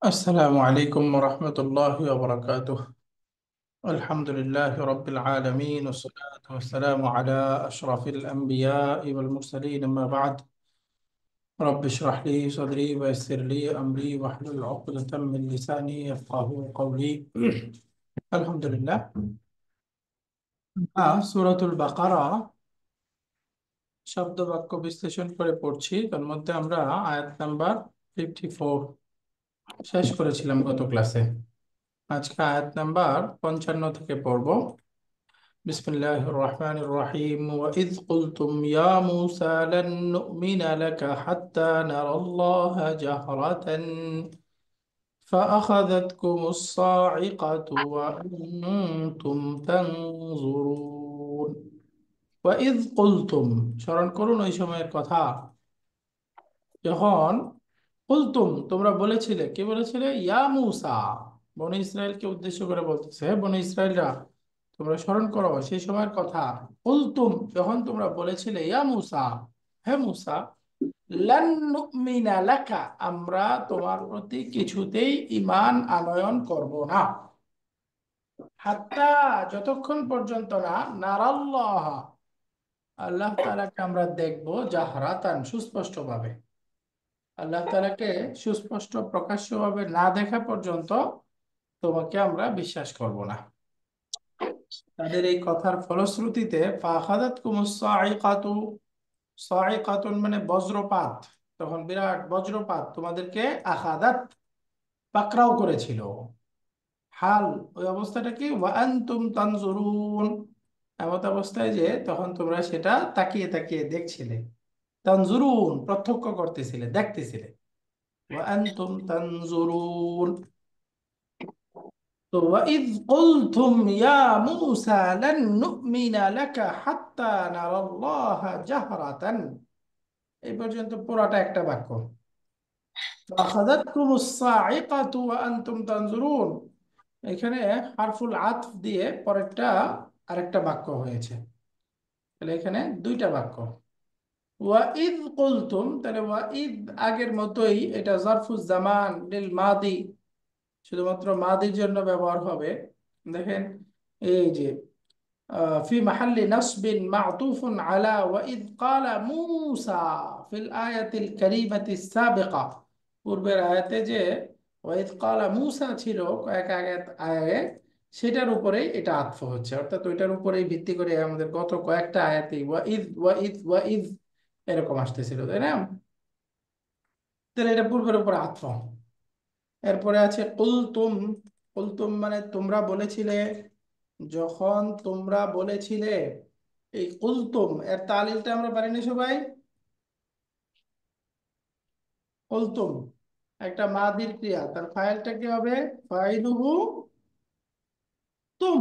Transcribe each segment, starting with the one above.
السلام عليكم ورحمة الله وبركاته. الحمد لله رب العالمين، والصلاة والسلام على أشرف الأنبياء والمرسلين، أما بعد. رب اشرح لي صدري ويسر لي أمري واحلل عقدة من لساني يفقه قولي. الحمد لله. সূরাতুল বাকারা শব্দ বাক্য বিশ্লেষণ করে পড়ছি। তার মধ্যে আমরা আয়াত নাম্বার 54 শেষ করেছিলাম গত ক্লাসে। আজকে আয়াত নাম্বার 55 থেকে পড়ব। بسم الله الرحمن الرحيم. وإذ قلتم يا موسى لن نؤمن لك حتى نرى الله جهرة فأخذتكم الصاعقة وأنتم تنظرون. وإذ قلتم স্মরণ করুন ওই সময়ের কথা যখন কুলতুম তোমরা বলেছিলে। কি বলেছিলে? ইয়া মূসা। বনি ইসরায়েলকে উদ্দেশ্য করে বলতেছে, হে বনি ইসরায়েলরা, তোমরা স্মরণ করো সেই সময়ের কথা। কুলতুম যখন তোমরা বলেছিলে, ইয়া মূসা, হে মূসা, লান নুমিনা লাকা, আমরা তোমার প্রতি কিছুতেই ঈমান আনয়ন করব না। হাত্তা, যতক্ষণ পর্যন্ত না, নারাল্লাহ, আল্লাহ তাআলাকে আমরা দেখব, জাহরাতান, সুস্পষ্টভাবে। আল্লাহ তাআলাকে সুস্পষ্ট প্রকাশ্যভাবে না দেখা পর্যন্ত তোমাকে আমরা বিশ্বাস করব না। তাদের এই কথার ফলশ্রুতিতে ফাখাযাতকুমুস সাইকাতু, সাইকাতুন মানে বজ্রপাত, তখন বিরাট বজ্রপাত তোমাদেরকে আখাদাত, পাকড়াও করেছিল। হাল, ওই অবস্থাটা কি? ওয়া আনতুম তানজুরুন, এমত অবস্থায় যে তখন তোমরা সেটা তাকিয়ে তাকিয়ে দেখছিলে। তানজুরুন প্রত্যক্ষ করতেছিলে, দেখতেছিলে। ওয়া আনতুম তানজুরুন। তো ওয়াইদ কুলতুম ইয়া মূসা লান নুমিনা লাকা হাত্তা নারাল্লাহা জাহরাতান, এই পর্যন্ত পুরাটা একটা বাক্য। ফাখাযাতকুমুস সাইকাতু ওয়া আনতুম তানজুরুন, এখানে হারফুল আতফ দিয়ে পরেরটা আরেকটা বাক্য হয়েছে। তাহলে এখানে দুইটা বাক্য। ওয়াইদ কুলতুম, তাহলে ওয়াইদ আগের মতোই, এটা জারফুজ জামান লিল মাদি, শুধুমাত্র মাদির জন্য ব্যবহার হবে। দেখেন, এই যে في محل نصب معطوف على وإذ قال موسى في الآية الكريمة السابقة। পূর্বের আয়াতে যে ওয়াইদ কালা মূসা ছিল কয়েক আয়াত আয়াতে, সেটার উপরেই এটা আতফ হচ্ছে, অর্থাৎ ওইটার উপরেই ভিত্তি করে আমাদের গত কয়েকটা আয়াতে ওয়াইদ ওয়াইদ ওয়াইদ এরকম আসতেছিল, তাই না? তাহলে এটা পূর্বের উপর আতফ। এরপরে আছে কুলতুম। কুলতুম মানে তোমরা বলেছিলে, যখন তোমরা বলেছিলে। এই কুলতুম এর তালিলটা আমরা পারি না সবাই? কুলতুম একটা মাদির ক্রিয়া, তার ফাইলটা কি হবে? ফাইলুহু তুম।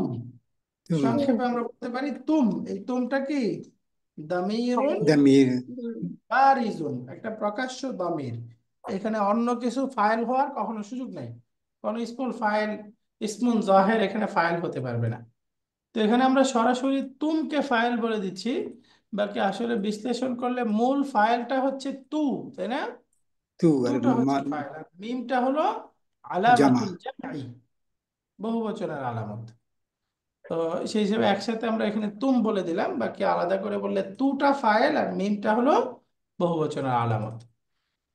तुम সংক্ষেপে আমরা বলতে পারি তুম। এই তুমটা কি? দামিরুন दमीर বারিজুন, একটা প্রকাশ্য দামির। এখানে অন্য কিছু ফাইল হওয়ার কখনো সুযোগ নাই। কোন স্কুল ফাইল, ইসমুন জাহের এখানে ফাইল হতে পারবে না। তো এখানে আমরা সরাসরি তুমকে ফাইল বলে দিচ্ছি, বাকি আসলে বিশ্লেষণ করলে মূল ফাইলটা হচ্ছে তু, তাই না? तू और তুটা হচ্ছে ফাইল, আর মিমটা হলো जमा। আলামাতুল জামঈ, বহু বচনের আলামত। তো সেই হিসেবে একসাথে আমরা এখানে তুম বলে দিলাম, বাকি আলাদা করে বললে তুটা ফাইল আর মিমটা হলো বহু বচনের আলামত।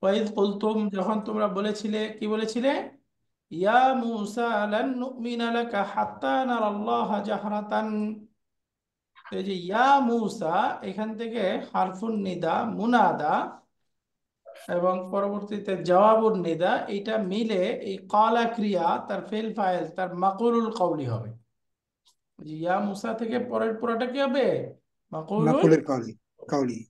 ওয়াইদ কুলতুম যখন তোমরা বলেছিলে, কি বলেছিলে? ইয়া মূসা লান নুমিনা লাকা হাত্তা নারাল্লাহা জাহরাতান। তো এই যে ইয়া মূসা, এখান থেকে হারফুন নিদা, মুনাদা এবং পরবর্তীতে জওয়াবুন নিদা, এটা মিলে এই কালা ক্রিয়া, তার ফেল ফাইল, তার মাকুলুল কওলি হবে। যে ইয়া মূসা থেকে পরের পুরাটা কি হবে? মাকুলুল। माकुलर कौली कौली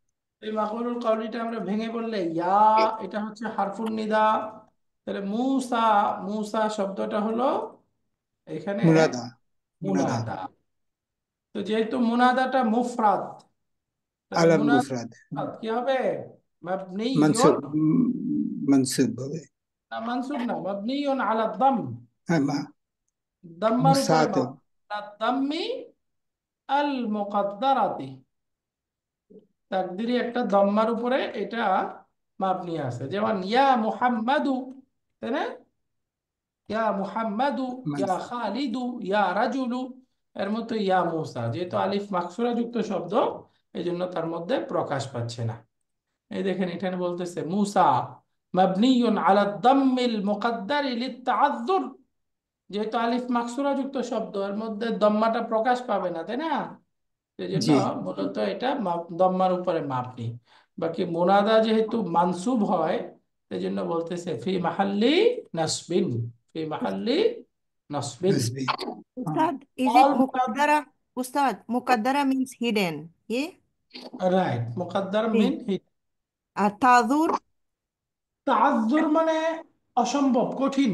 এই মাকুলুল কওলিটা আমরা ভেঙে বললে ইয়া, এটা হচ্ছে হারফুন নিদা। তাহলে মূসা, মূসা শব্দটা হলো এখানে मुनादा मुनादा মুনাদা। তো যেহেতু মুনাদাটা মুফরাদ, তাহলে अलम মুনাদা मुफरद কি হবে? মাবনিয়ুন, منصوب منصوب হবে। না মানসুব না, মাবনিয়ুন আলা দাম, হ্যাঁ দাম্মার উপরে মুসাতিব। আলা দাম্মি আল মুকাদ্দারাতি, তাকদিরি একটা দাম্মার উপরে এটা মাবনি আছে, যেমন ইয়া মুহাম্মাদু, তাই না? ইয়া মুহাম্মাদু, ইয়া منصوب. খালিদু, ইয়া রাজুলু, এর মতো ইয়া মুসা, যেহেতু আলিফ মাকসুরা যুক্ত শব্দ, এই জন্য তার মধ্যে প্রকাশ পাচ্ছে না। এই দেখেন এখানে বলতেছে মুসা মাবনিয়ুন আলা দাম্মিল মুকাদ্দারি লিত্তাআযযুর, যেহেতু আলিফ মাকসুরা যুক্ত শব্দ, এর মধ্যে দম্মাটা প্রকাশ পাবে না, তাই না? এই জন্য জি। মূলত এটা দম্মার উপরে মাপনি। বাকি মুনাদা যেহেতু মানসুব হয়, এই জন্য বলতেছে ফি মাহাল্লি নাসবিন, ফি মাহাল্লি নাসবিন। نسبي. हाँ. Ustad, is it অল, muqaddara? Ustad, muqaddara means hidden. Yeah? Right, মুকাদ্দার মিন Okay. হিট। Ta'zur? তাআজ্জুর মানে অসম্ভব, কঠিন,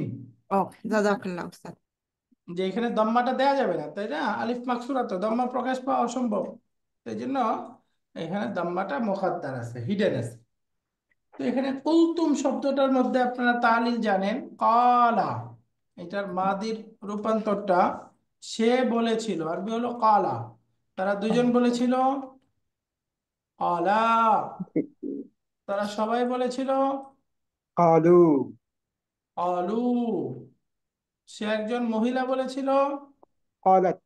Oh, jazakallah, Ustad. যে এখানে দম্মাটা দেয়া যাবে না, তাই না? আলিফ মাকসুরা তো দম্মা প্রকাশ পাওয়া অসম্ভব, এই জন্য এখানে দম্মাটা মুকাদ্দার আছে, হিডেন আছে। তো এখানে কুলতুম শব্দটার মধ্যে আপনারা তালিল জানেন, কালা, এটার মাদির রূপান্তরটা সে বলেছিল, আরবি হলো কালা। তারা দুজন বলেছিল কালা, তারা সবাই বলেছিল قالوا. অলু, সে একজন মহিলা বলেছিল قالت.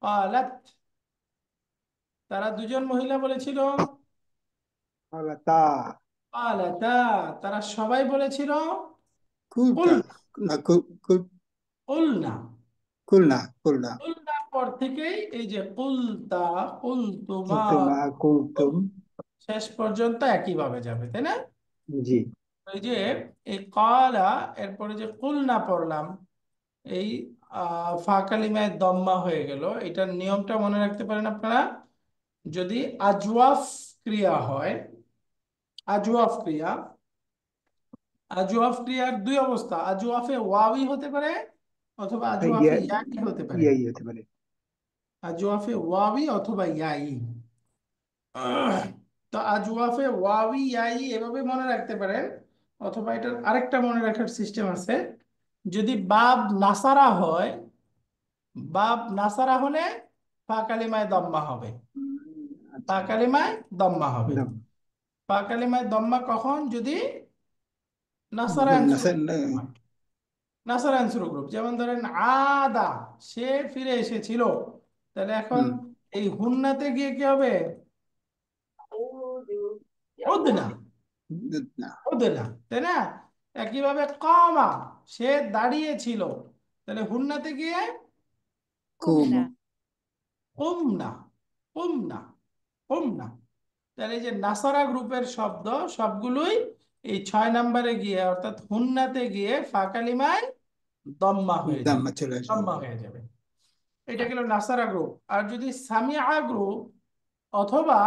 কালাত, তারা দুজন মহিলা বলেছিল قالتا. কালাতা, তারা সবাই বলেছিল কুল, قلت. لا، কুলনা। قلنا. কুলনার পর থেকেই এই যে কুলতা, কুলতুমা, قلت ما قلتم. শেষ পর্যন্ত একইভাবে যাবে, তাই না? জি। ওই যে এই কালা, এরপরে যে কুলনা পড়লাম, এই ফা কালিমায় দম্মা হয়ে গেল। এটার নিয়মটা মনে রাখতে পারেন আপনারা, যদি আজওয়াফ ক্রিয়া হয়, আজওয়াফ ক্রিয়া, আজওয়াফ ক্রিয়ার দুই অবস্থা, আজওয়াফে ওয়াওই হতে পারে অথবা আজওয়াফে ইয়া, ইয়াই হতে পারে। ইয়াই হতে পারে। আজওয়াফে ওয়াওই অথবা ইয়াই। তো আজওয়াফে ওয়াওই ইয়াই এভাবে মনে রাখতে পারেন, অথবা এটার আরেকটা মনে রাখার সিস্টেম আছে, যদি বাব নাসারা হয়, বাব নাসারা হলে ফা কালিমায় দম্মা হবে, ফা আচ্ছা। কালিমায় দম্মা হবে। দাম। ফা কালিমায় দম্মা কখন? যদি নাসারা অ্যানসুর হয়, নাসারা অ্যানসুর গ্রুপ, যেমন ধরেন আদা, সে ফিরে এসেছিল, তাহলে এখন হুম। এই হুন্নাতে গিয়ে কি হবে? উদনা, না। উদনা, তাই না? একইভাবে কামা, সে দাঁড়িয়ে ছিল, তাহলে হুন্নাতে গিয়ে কুমু। Kumna. কুমনা, কুমনা, কুমনা। তাহলে এই যে নাসারা গ্রুপের শব্দ সবগুলোই এই 6 নম্বরে গিয়ে, অর্থাৎ হুন্নাতে গিয়ে ফা কালিমায় দম্মা হয়ে দাম যাবে, চলে আসবে। দম্মা হয়ে যাবে। এটা গেল নাসারা গ্রুপ। আর যদি সামিআ গ্রুপ অথবা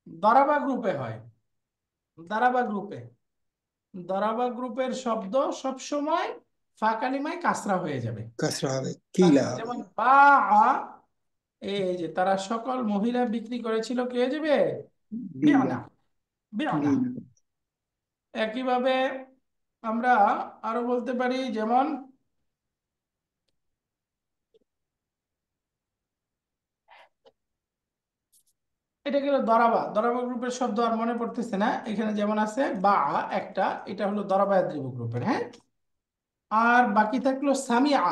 দারাবা গ্রুপে হয়, দারাবা গ্রুপে, দারাবা গ্রুপের শব্দ সব সময় ফা কালিমায় কাসরা হয়ে যাবে, কাসরা হবে, কিলা কাসরা। হবে। যেমন বা, এই যে তারা সকল মহিলা বিক্রি করেছিল, কে হয়ে যাবে? বিনা। বিআনা, বিআনা। বিনা। একইভাবে আমরা আরো বলতে পারি, যেমন এটা গেল দরাবা, দরাবা গ্রুপের শব্দ আর মনে পড়তেছে না। এখানে যেমন আছে বা একটা, এটা হলো দরাবা দ্রিব গ্রুপের, হ্যাঁ। আর বাকি থাকলো সামিয়া,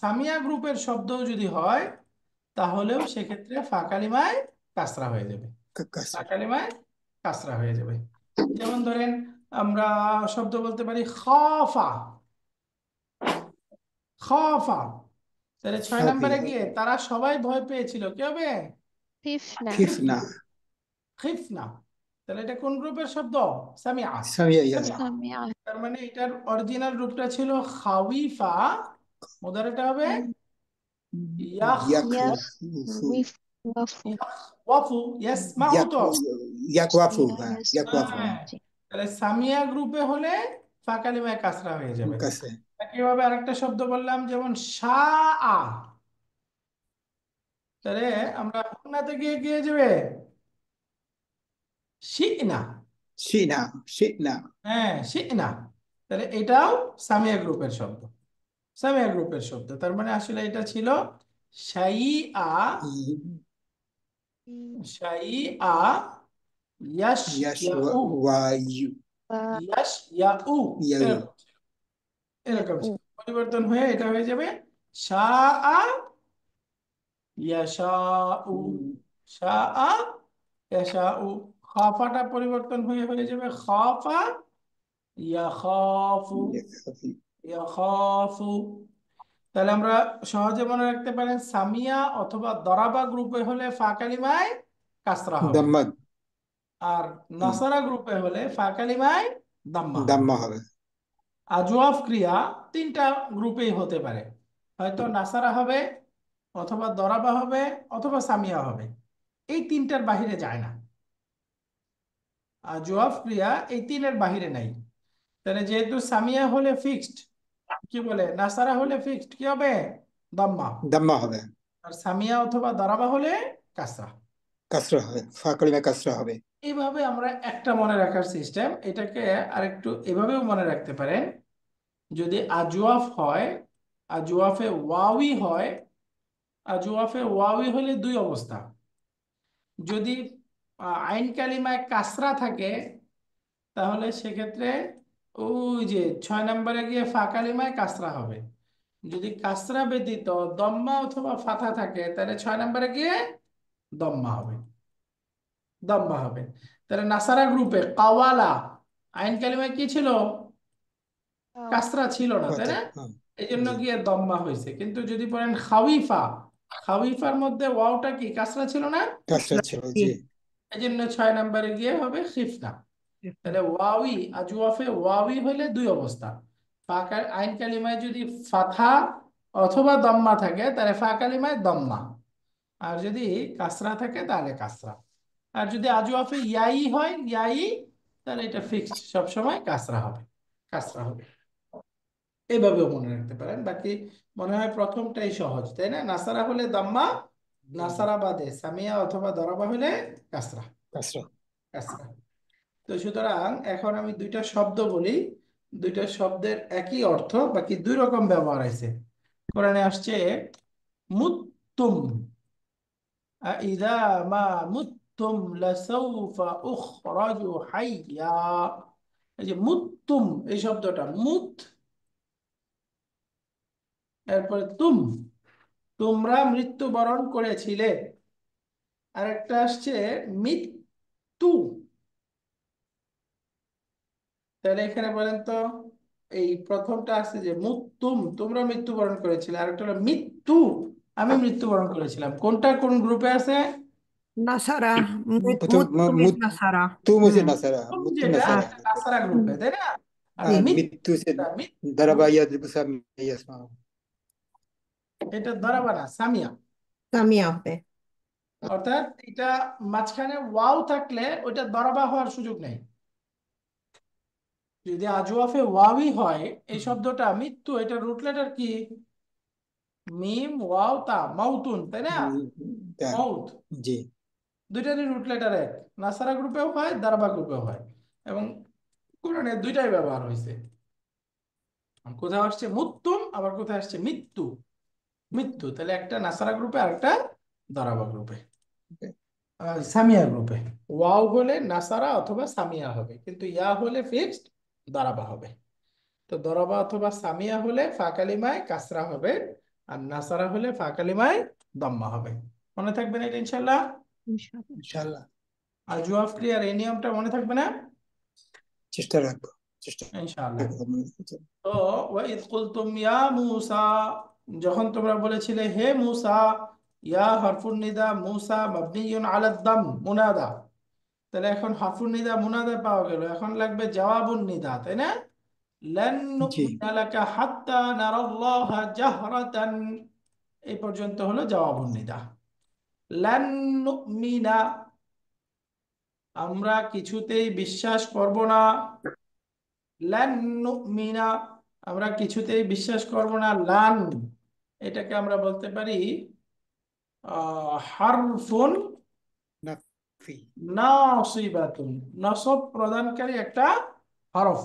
সামিয়া গ্রুপের শব্দ যদি হয়, তাহলেও সেক্ষেত্রে ফা কালিমায় কাসরা হয়ে যাবে, ফা কাসরা। কালিমায় কাসরা হয়ে যাবে। যেমন ধরেন আমরা শব্দ বলতে পারি খাফা, খাফা, তাহলে 6 নম্বরে খাফিয়া। গিয়ে তারা সবাই ভয় পেয়েছিল, কি হবে? খিফনা। খিফনা। খিফনা। তাহলে এটা কোন গ্রুপের শব্দ? সামিয়া, সামিয়া ইয়াজ। সামিয়া। সামিয়া। তার মানে এটার অরিজিনাল রূপটা ছিল খাওয়িফা, মুদারিটা হবে ইয়াখ, ইয়াক। ইয়াখউইফ ওয়াফু। ইয়াখওয়াফু, ইয়াসমাউ ইয়াক। তো। ইয়াকওয়াফু, ইয়া হ্যাঁ ইয়াকওয়াফু। ইয়াসমাউ। হ্যাঁ, জি। তাহলে সামিয়া গ্রুপে হলে ফা কালিমায় কাসরা হয়ে যাবে। কাসরা। একইভাবে আরেকটা শব্দ বললাম, যেমন শাআ, তাহলে আমরা হুন্নাতে গিয়ে গিয়ে যাবে শিনা, শিনা। শিনা। হ্যাঁ শিনা। তাহলে এটাও সামিয়া গ্রুপের শব্দ, সামিয়া গ্রুপের শব্দ। তার মানে আসলে এটা ছিল শাইআ, শাইআ ইয়াশ, ইয়াশ ইয়াউ, ওয়ায়ু। বা ইয়াশ ইয়াউ, ইয়াউ। এরকম। এরকম ইয়াউ পরিবর্তন হয়ে এটা হয়ে যাবে শাআ ইয়াশাউ, শাআ ইয়াশাউ। খাফাটা পরিবর্তন হয়ে হয়ে যাবে খাফা ইয়াখাফু, ইয়াখাফু। তাহলে আমরা সহজে মনে রাখতে পারেন সামিয়া অথবা দরাবা গ্রুপে হলে ফা কালিমায় কাসরা হবে, দাম্মা আর নাসারা গ্রুপে হলে ফা কালিমায় দাম্মা হবে। দাম্মা হবে। আজওয়াফ ক্রিয়া তিনটা গ্রুপেই হতে পারে, হয়তো নাসারা হবে অথবা দরাবা হবে অথবা সামিয়া হবে, এই তিনটার বাহিরে যায় না। আজওয়াফ ক্রিয়া এই তিনের বাহিরে নাই। তাহলে যেহেতু সামিয়া হলে ফিক্সড, কি বলে, নাসারা হলে ফিক্সড, কি হবে, দাম্মা। দাম্মা হবে, আর সামিয়া অথবা দারাবা হলে কাসরা। কাসরা হবে, ফা কালিমা কাসরা হবে। এইভাবে আমরা একটা মনে রাখার সিস্টেম। এটাকে আরেকটু এভাবেও মনে রাখতে পারেন, যদি আজওয়াফ হয়, আজওয়াফে ওয়াওই হয়, আজওয়াফে ওয়াওই হলে দুই অবস্থা। যদি আইন কালিমায় কাসরা থাকে তাহলে সেক্ষেত্রে ওই যে 6 নম্বরে গিয়ে ফা কালিমায় কাসরা হবে। যদি কাসরা ব্যতীত দম্মা অথবা ফাথা থাকে তাহলে 6 নম্বরে গিয়ে দম্মা হবে, দম্মা হবে। তাহলে নাসারা গ্রুপে কাওয়ালা আইন কালিমায় কি ছিল, কাসরা ছিল না, তাই কথা, না? হ্যাঁ, এই জন্য জি, গিয়ে দম্মা হয়েছে। কিন্তু যদি বলেন খাওয়িফা, খাওয়িফার মধ্যে ওয়াওটা কি কাসরা ছিল না, কাসরা ছিল, জি। জি। এই জন্য 6 নম্বরে গিয়ে হবে খিফনা। তাহলে ওয়াওই আজওয়াফে ওয়াওই হলে দুই অবস্থা। আইন কালিমায় যদি ফাথা অথবা দম্মা থাকে তাহলে ফা কালিমায় দম্মা, আর যদি কাসরা থাকে তাহলে কাসরা। আর যদি আজওয়াফে ইয়াই হয়, ইয়াই, তাহলে এটা ফিক্সড সবসময় কাসরা হবে, কাসরা হবে। এইভাবেও মনে রাখতে পারেন। বাকি মনে হয় প্রথমটাই সহজ, তাই না? নাসারা হলে দাম্মা, নাসারা বাদে সামিয়া অথবা দরাবা হলে কাসরা, কাসরা। কাসরা। তো সুতরাং এখন আমি দুইটা শব্দ বলি, দুইটা শব্দের একই অর্থ, বাকি দুই রকম ব্যবহার আছে। কোরআনে আসছে মুত্তুম, আইযা মা মুত্তুম লাসাউফা উখরাজু হাইয়া। এই যে মুত্তুম, এই শব্দটা মুত, এরপরে তুম, তোমরা মৃত্যুবরণ করেছিলে। আর একটা আসছে মৃত্যু। তাহলে এখানে বলেন তো, এই প্রথমটা আছে যে মুত্তুম, তোমরা মৃত্যুবরণ করেছিলে, আর একটা হলো মৃত্যু, আমি মৃত্যুবরণ করেছিলাম। কোনটা কোন গ্রুপে আছে? নাসারা, প্রথম মুতুমিস নাসারা। মুত্তু মুসে হুম। নাসারা, প্রথম মুত্তু যেটা নাসারা। এটা নাসারা হুম, গ্রুপে, তাই না? আর জি। আর মৃত্যু সে মৃত্যুটা, মৃত্যু, দারাবা ইয়াদরিবু সামিয়া ইয়াসমা। এটা দাঁড়াবা না, সামিয়া। সামিয়া হবে। অর্থাৎ এটা মাঝখানে ওয়াও থাকলে ওইটা দরাবা হওয়ার সুযোগ নেই। যদি আজওয়াফে ওয়াওই হয়, এই শব্দটা মৃত্যু, এটা রুট লেটার কি, মিম ওয়াও তা, মাউতুন, তাই না? তা, মাউত, জি, দুইটারই রুট লেটার এক। নাসারা গ্রুপেও হয়, দারাবা গ্রুপেও হয়, এবং কোরআনে দুইটাই ব্যবহার হয়েছে। কোথাও আসছে মুত্তুম, আবার কোথায় আসছে মৃত্যু, মৃত্যু। তাহলে একটা নাসারা গ্রুপে আর একটা দারাবা গ্রুপে, সামিয়া গ্রুপে। ওয়াও হলে নাসারা অথবা সামিয়া হবে, কিন্তু ইয়া হলে ফিক্সড দারাবা হবে। তো দরাবা অথবা সামিয়া হলে ফা কালিমায় কাসরা হবে, আর নাসারা হলে ফা কালিমায় দম্মা হবে। মনে থাকবে না এটা ইনশাল্লাহ? ইনশাআল্লাহ। ইনশাআল্লাহ। আর জুয়াফ ক্রিয়ার এই নিয়মটা মনে থাকবে না? চেষ্টা রাখবো, চেষ্টা ইনশাআল্লাহ। রাখবো। তো ওয়াইদ কুলতুম ইয়া মূসা, যখন তোমরা বলেছিলে হে মূসা, ইয়া হারফুন নিদা, মূসা মাবনিয়ুন আলা দাম মুনাদা। তাহলে এখন হারফুন নিদা মুনাদা পাওয়া গেল, এখন লাগবে জওয়াবুন নিদা, তাই না? লান জি, নুমিনা লাকা হাত্তা নারাল্লাহা জাহরাতান, এই পর্যন্ত হলো জওয়াবুন নিদা। লান নুমিনা, আমরা কিছুতেই বিশ্বাস করব না। লান নুমিনা, আমরা কিছুতেই বিশ্বাস করব না। লান, এটাকে আমরা বলতে পারি হারফুন নাফি, নাসিবাতুন, নসব প্রদানকারী একটা হরফ,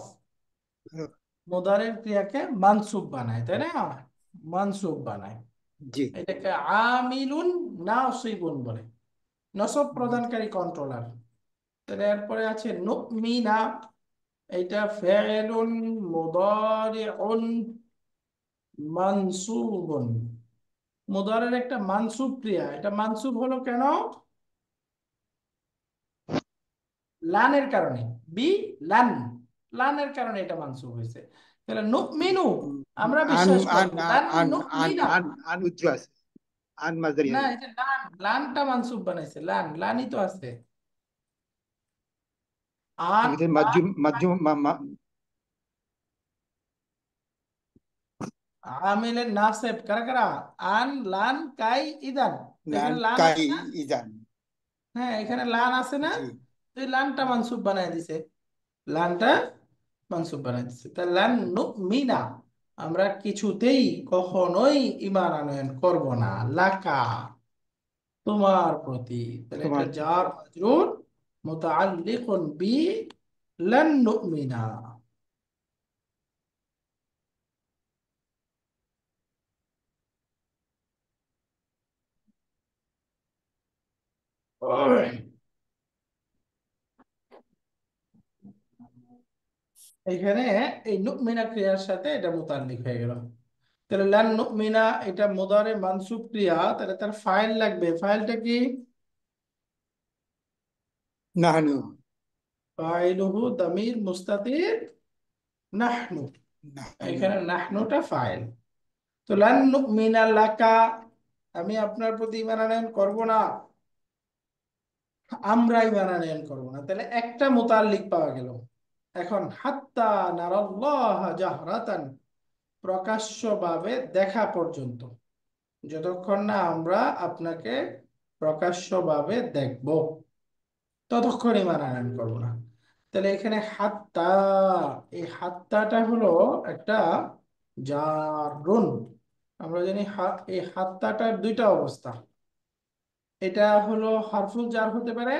মুদারের ক্রিয়াকে মানসুব বানায়, তাই না? মানসুব বানায়, জি, এটাকে আমিলুন নাসিবুন বলে, নসব প্রদানকারী কন্ট্রোলার। তাহলে এরপরে আছে নুমিনা, এটা ফেলুন মুদারিউন মানসুবুন। মুদারের একটা মানসুব ক্রিয়া, এটা মানসুব হলো কেন? লানের কারণে। বি লান, লানের কারণে এটা মানসুব হয়েছে। তাহলে নুমিনু, আমরা আন বিশ্বাস আন করব, লান আন আন নুমিনা। আন আন উজ্জ্ব আছে, আন মাঝদারি না, হবে। এটা লান, লানটা মানসুব বানাইছে, লান, লানই তো আছে। আন এক্ষেত্রে লান মাজুম মাজুম আমিলের নাসেব কারা কারা? আন লান কাই ইদান। তো লান এখানে লান কাই আছে না? ইজান। হ্যাঁ, এখানে লান আছে না? জি। তো এই লানটা মানসুব বানাই দিছে, লানটা মানসুব বানাই দিছে। তা লান নুমিনা, আমরা কিছুতেই কখনোই ঈমান আনয়ন করব না, লাকা, তোমার প্রতি। তাহলে এটা তোমার জার মাজরুর মুতাআল্লিকুন বি লান নুমিনা। এখানে এই নুমিনা ক্রিয়ার সাথে এটা মুতাল্লিক হয়ে গেল। তাহলে লান নুমিনা এটা মুদারে মানসুব ক্রিয়া, তাহলে তার ফাইল লাগবে। ফাইলটা কি? নাহনু। ফাইলুহু দামির মুস্তাতির নাহনু। নাহনু। এখানে নাহনুটা ফাইল। তো লান নুমিনা লাকা, আমি আপনার প্রতি ঈমান আনয়ন করব না, আমরা ঈমান আনয়ন করব না। তাহলে একটা মুতাল্লিক পাওয়া গেল। এখন হাত্তা নারাল্লাহ জাহরাতান, প্রকাশ্যভাবে দেখা পর্যন্ত, যতক্ষণ না আমরা আপনাকে প্রকাশ্যভাবে দেখব ততক্ষণ ঈমান আনয়ন করবো না। তাহলে এখানে হাত্তা, এই হাত্তাটা হলো একটা জারুন। আমরা জানি এই হাত্তাটার দুইটা অবস্থা। এটা হলো হারফুল জার হতে পারে,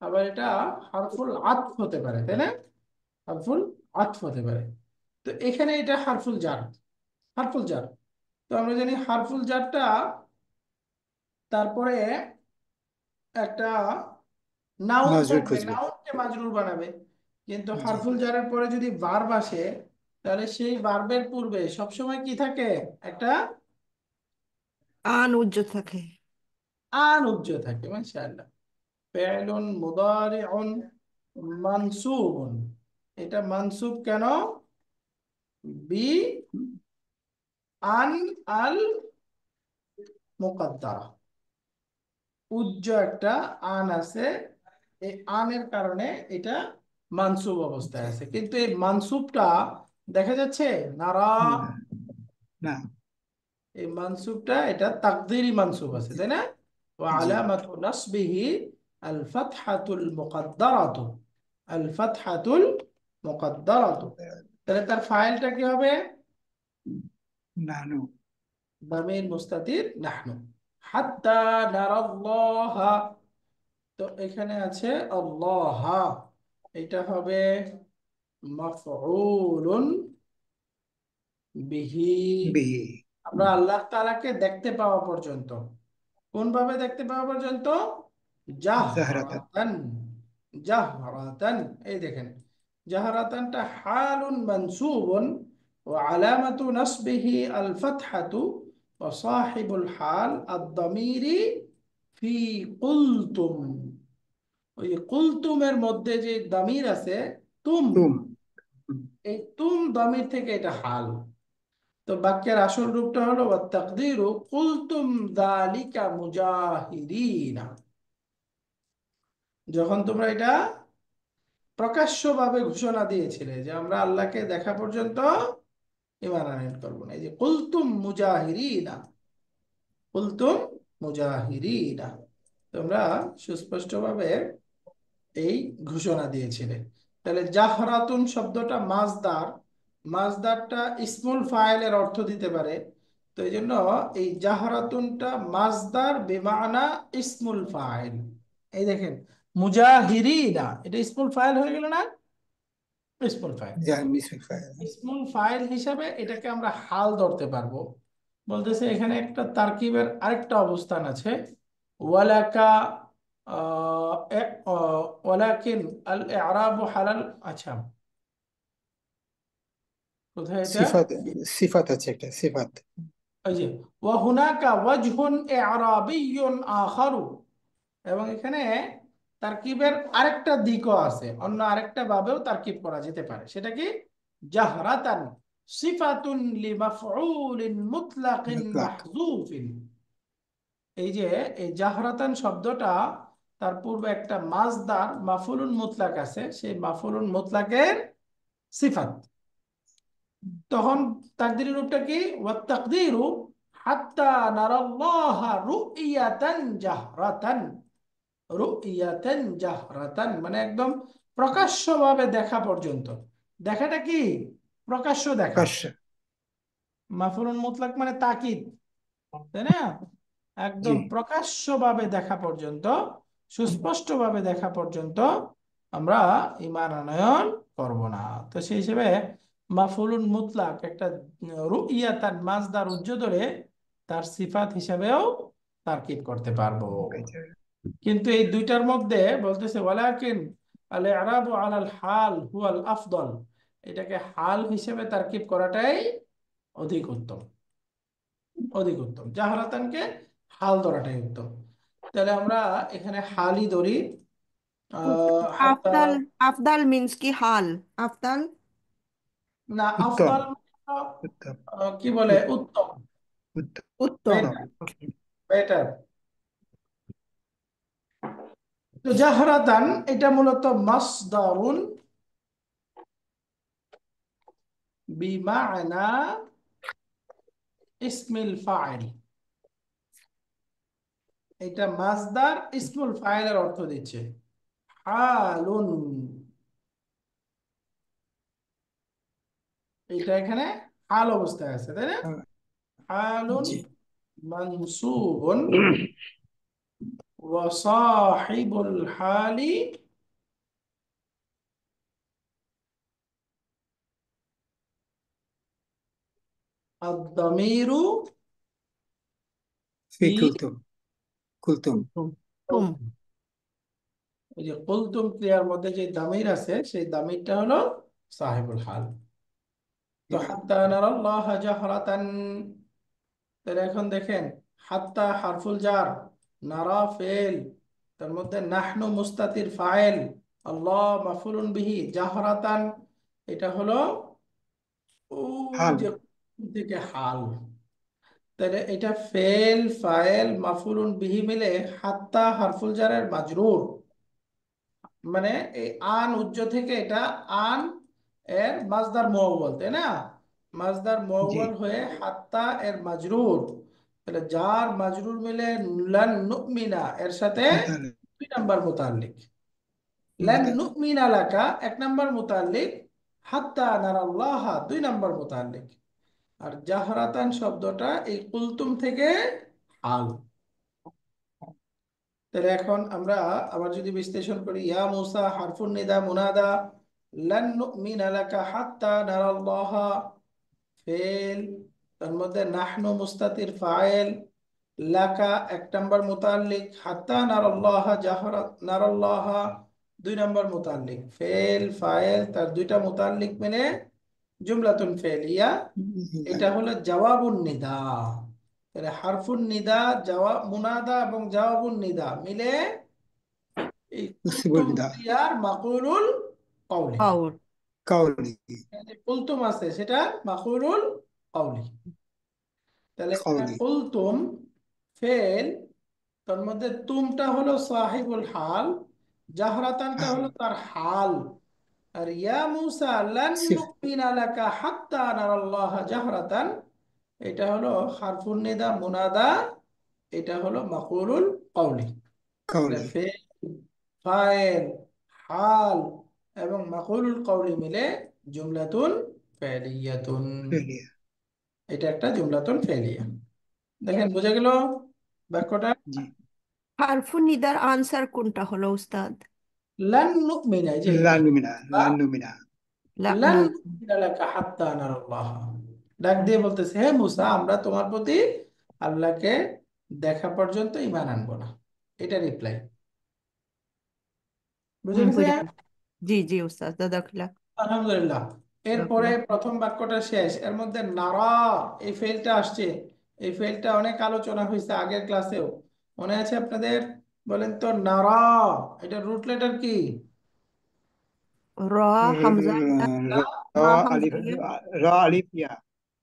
আবার এটা হারফুল আতফ হতে পারে, তাই না? হারফুল আতফ হতে পারে। তো এখানে এটা হারফুল জার, হারফুল জার। তো আমরা জানি হারফুল জারটা তারপরে একটা নাউন নজরুল থাকবে, খুঁজবে। নাউনকে মাজরুর বানাবে। কিন্তু জি। হারফুল জারের পরে যদি ভার্ব আসে, তাহলে সেই ভার্বের পূর্বে সবসময় কি থাকে? একটা আন উজ্জ্ব থাকে। আন উজ্জ থাকে। মাশাআল্লাহ। ফি'লুন মুদারিউন মানসুবুন, এটা মানসুব কেন? বি আন আল মুকাদ্দারা, উজ্জ একটা আন আছে, এই আনের কারণে এটা মানসুব অবস্থায় জি। আছে। কিন্তু এই মানসুবটা দেখা যাচ্ছে নারা, না না। এই মানসুবটা এটা তাকদীরি মানসুব আছে, জি। তাই না? ওয়া জি। আলামাতু নাসবিহি আল ফাতহাতুল মুকাদ্দারাতু, আল ফাতহাতুল মুকাদ্দারাতু। তাহলে তার ফাইলটা কি হবে? নাহনু। দামির মুস্তাতির নাহনু। হাত্তা নারাল্লাহা, তো এখানে আছে আল্লাহ, এটা হবে মাফউলুন বিহি। বিহি। আমরা আল্লাহ তাআলাকে দেখতে পাওয়া পর্যন্ত, কোন ভাবে দেখতে পাওয়া পর্যন্ত? জাহরাতান। জাহরাতান, জাহরাতান। এই দেখেন, জাহরাতানটা হালুন মানসুবুন ওয়া আলামাতু নাসবিহি আল ফাতহাতু ওয়া সাহিবুল হাল আদ-দামিরি ফি কুলতুম। ওই যে কুলতুমের মধ্যে যে দামির আছে তুম, তুম। এই তুম দামির থেকে এটা হাল। তো বাক্যের আসল রূপটা হলো তাকদিরু কুলতুম যালিকা মুজাহিরিনা, যখন তোমরা এটা প্রকাশ্যভাবে ঘোষণা দিয়েছিলে যে আমরা আল্লাহকে দেখা পর্যন্ত ঈমান আনয়ন করবো না। এই যে কুলতুম মুজাহিরিনা, কুলতুম মুজাহিরিনা, তোমরা সুস্পষ্টভাবে এই ঘোষণা দিয়েছিলে। তাহলে জাহরাতুন শব্দটা মাজদার, মাজদারটা ইসমুল ফাইলের অর্থ দিতে পারে। তো এই জন্য এই জাহরাতুনটা মাজদার বেমানা ইসমুল ফাইল। এই দেখেন মুজাহিরিনা, এটা ইসমুল ফাইল হয়ে গেল না? ইসমুল ফাইল, মিসফিক ফাইল। ইসমুল ফাইল হিসাবে এটাকে আমরা হাল ধরতে পারবো। বলতেছে এখানে একটা তারকিবের আরেকটা অবস্থান আছে, ওয়ালাকা ওয়ালাকিন আল ইরাবু হালাল। আচ্ছা, কোথায় এটা? সিফাত, সিফাত আছে একটা সিফাত। ওই যে ওয়া হুনাকা ওয়াজহুন ইআরাবিয়্যুন আখারু, এবং এখানে তারকিবের আরেকটা দিকও আছে, অন্য আরেকটা ভাবেও তারকিব করা যেতে পারে। সেটা কি? জাহরাতান সিফাতুন লিমাফউলিন মুতলাকিন মুতলাক। মাহযুফিন। এই যে এই জাহরাতান শব্দটা, তার পূর্বে একটা মাজদার মাফুলুন মুতলাক আছে, সেই মাফুলুন মুতলাকের সিফাত। তখন তাকদীরের রূপটা কি? ওয়াত তাকদীরু হাত্তা নারাল্লাহা রুইয়াতান জাহরাতান। রুইয়াতান জাহরাতান মানে একদম প্রকাশ্যভাবে দেখা পর্যন্ত। দেখাটা কি? প্রকাশ্য দেখা। প্রকাশ্য। মাফুলুন মুতলাক মানে তাকিদ, তাই না? জি। একদম প্রকাশ্যভাবে দেখা পর্যন্ত, সুস্পষ্টভাবে দেখা পর্যন্ত আমরা ঈমান আনয়ন করব না। তো সেই হিসেবে মাফুলুন মুতলাক একটা রুইয়াতান মাজদার উজ্জ ধরে তার সিফাত হিসাবেও তারকিব করতে পারবো। কিন্তু এই দুইটার মধ্যে বলতেছে ওয়ালাকিন আল ইরাবু আলাল হাল হুয়াল আফদল, এটাকে হাল হিসেবে তারকিব করাটাই অধিক উত্তম। অধিক উত্তম, জাহরাতানকে হাল ধরাটাই উত্তম। তাহলে আমরা এখানে হালই ধরি। হাত্তা, আফদাল, আফদাল মিন্স কি হাল? আফদাল না উত্তম। আফদল উত্তম। কি বলে? উত- উত্তম, উত্তম। উত্তম। Better, better. তো জাহরাতান এটা মূলত মাসদারুন বিমানা ইসমিল ফাইল। এটা মাসদার ইসমুল ফাইলের অর্থ দিচ্ছে। হালুন, এটা এখানে হাল অবস্থায় আছে, তাই না? হালুন জি। মানসুবুন ওয়া সাহিবুল হালি আদ-দামিরু ফি ফি কুলতুম। কুলতুম। তুম তুম ওই যে কুলতুম ক্রিয়ার মধ্যে যে দামির আছে, সেই দামিরটা হলো সাহিবুল হাল। তো হাত্তা নারাল্লাহ জাহরাতান, তাহলে এখন দেখেন, হাত্তা হারফুল জার, নারা ফেল, তার মধ্যে নাহনু মুস্তাতির ফাইল, আল্লাহ মাফুলুন বিহি, জাহরাতান এটা হলো ওই হাল। যে থেকে হাল। তাহলে এটা ফেল ফাইল মাফুলুন বিহি মিলে হাত্তা হারফুল জারের মাজরুর, মানে এই আন উজ্জ থেকে এটা আন এর মাজদার মুআওয়াল, তাই না? মাজদার জি। মুআওয়াল হয়ে হাত্তা এর মাজরুর। তাহলে যার মাজরুর মিলে লান নুমিনা এর সাথে মুতাল্লিক। দুই নাম্বার মুতাল্লিক। লান মুতাল্লিক। নুমিনা লাকা এক নাম্বার মুতাল্লিক, হাত্তা নারাল্লাহা দুই নাম্বার মুতাল্লিক। আর জাহরাতান শব্দটা এই কুলতুম থেকে হাল। তাহলে এখন আমরা আবার যদি বিশ্লেষণ করি, ইয়া মুসা হারফুন নিদা মুনাদা, লান নুমিনা লাকা হাত্তা নারাল্লাহা ফেল, তার মধ্যে নাহনু মুস্তাতির ফাইল, লাকা এক নাম্বার মুতাল্লিক, হাত্তা নারাল্লাহা জাহরাত নারাল্লাহা দুই নাম্বার মুতাল্লিক, ফেল ফাইল তার দুইটা মুতাল্লিক মিলে জুমলাতুন ফেলিয়া। এটা হলো জওয়াবুন নিদা। তাহলে হারফুন নিদা, জওয়াব মুনাদা এবং জওয়াবুন নিদা মিলে এই মুসিবুল কুলতুম বিদা। ক্রিয়ার মাকুলুল কওলি। কাউর। কাউলি। যে কুলতুম আছে সেটা মাকুলুল কওলি। তাহলে এখানে কাউলি। কুলতুম ফেল, তার মধ্যে তুমটা হলো সাহিবুল হাল, জাহরাতানটা হাল। হলো তার হাল। আর ইয়া মুসা লান সিফ। নুমিনা লাকা হাত্তা নারাল্লাহা জাহরাতান, এটা হলো হারফুন নিদা মুনাদা, এটা হলো মাকুলুল কওলি। তাহলে কাউলি। ফেল ফাইল হাল এবং মাকুলুল কওলি মিলে জুমলাতুন ফেলিয়াতুন। ফেলিয়া। এটা একটা জুমলাতুন ফেলিয়া। দেখেন বোঝা গেল বাক্যটা? জি। হারফুন নিদার আনসার কোনটা হলো উস্তাদ? লান নুমিনা, এই যে লানুমিনা। লানুমিনা। লা লান নু নুমিনা লাকা হাত্তা নারাল্লাহ, ডাক দিয়ে বলতেছে হে মুসা আমরা তোমার প্রতি আল্লাহকে দেখা পর্যন্ত ঈমান আনবো না। এটা রিপ্লাই। বুঝে গেছে? বুঝে গেল। জি জি উস্তাদ, জাযাকাল্লাহ। আলহামদুলিল্লাহ। এরপরে প্রথম বাক্যটা শেষ, এর মধ্যে নারা এই ফেলটা আসছে। এই ফেলটা অনেক আলোচনা হয়েছে আগের ক্লাসেও, মনে আছে আপনাদের? বলেন তো, নারা এটা রুট লেটার কি? র হামজা ইয়া, র র হামজা আলিফ, ইয়া, র আলিফ ইয়া,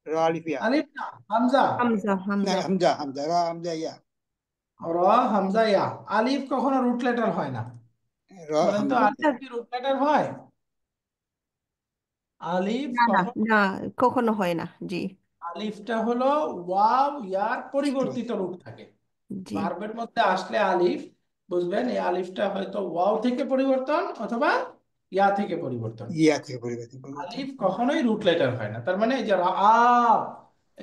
র আলিফ ইয়া, আলিফ না, হামজা। হামজা না হামজা। হামজা, হামজা, র হামজা ইয়া, র হামজা ইয়া। আলিফ কখনো রুট লেটার হয় না। র বলেন তো, হামজা আলিফ ইয়া। কি রুট লেটার হয়? আলিফ না না কখন? না, কখনো হয় না। জি আলিফটা হলো ওয়াও ইয়ার স্ট্রোক, পরিবর্তিত রূপ থাকে। জি। ভার্বের মধ্যে আসলে আলিফ, বুঝবেন এই আলিফটা হয়তো ওয়াও থেকে পরিবর্তন অথবা ইয়া থেকে পরিবর্তন। ইয়া থেকে পরিবর্তন, পরিবর্তন। আলিফ কখনোই রুট লেটার হয় না। তার মানে এই যে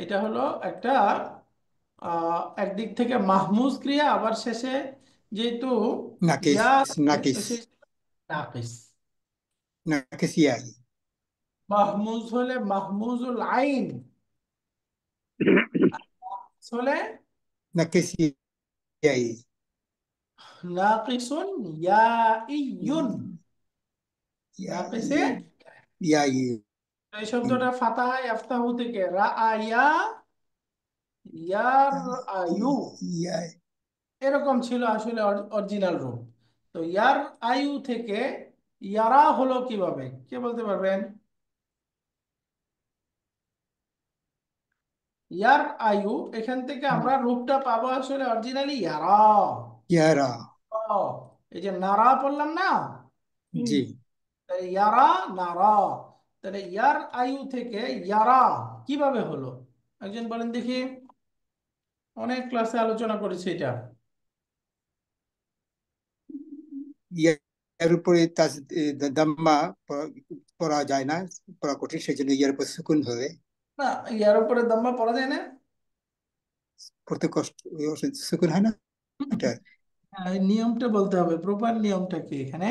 এটা হলো একটা একদিক থেকে মাহমুজ ক্রিয়া, আবার শেষে যেহেতু নাকিস, ইয়া আছে, তো নাকিস, সেই নাকিস। নাকিস ইয়াই, মাহমুজ হলে মাহমুজুল আইন, হলে নাকিস ইয়াই, নাকিসুন ইয়াইয়ুন। নাকিসে ইয়াই, ইয়াই, এই শব্দটা ফাতাহা ইফতাহু থেকে রাআয়া ইয়ার আয়ু, ইয়াই, এরকম ছিল আসলে অরিজিনাল রূপ। তো ইয়ার আয়ু থেকে ইয়ারা হলো কিভাবে, কে বলতে পারবেন? ইয়ার আয়ু, এখান থেকে আমরা রূপটা পাবো আসলে অরিজিনালি ইয়ারা। ইয়ারা, ও, এই যে নারা বললাম না, হুম। জি, তাহলে ইয়ারা নারা, তাহলে ইয়ার আয়ু থেকে ইয়ারা কিভাবে হলো? একজন বলেন দেখি, অনেক ক্লাসে আলোচনা করেছি এটা। ইয়ার উপরে দাম্মা পড়া যায় না, পড়া কঠিন, সেই জন্য ইয়ার উপর সুকুন হবে, না, ইয়ার উপরে দাম্মা পড়া যায় না। পড়তে কষ্ট, সুকুন হয় না এটা। হ্যাঁ, এই নিয়মটা বলতে হবে, প্রপার নিয়মটা কি এখানে?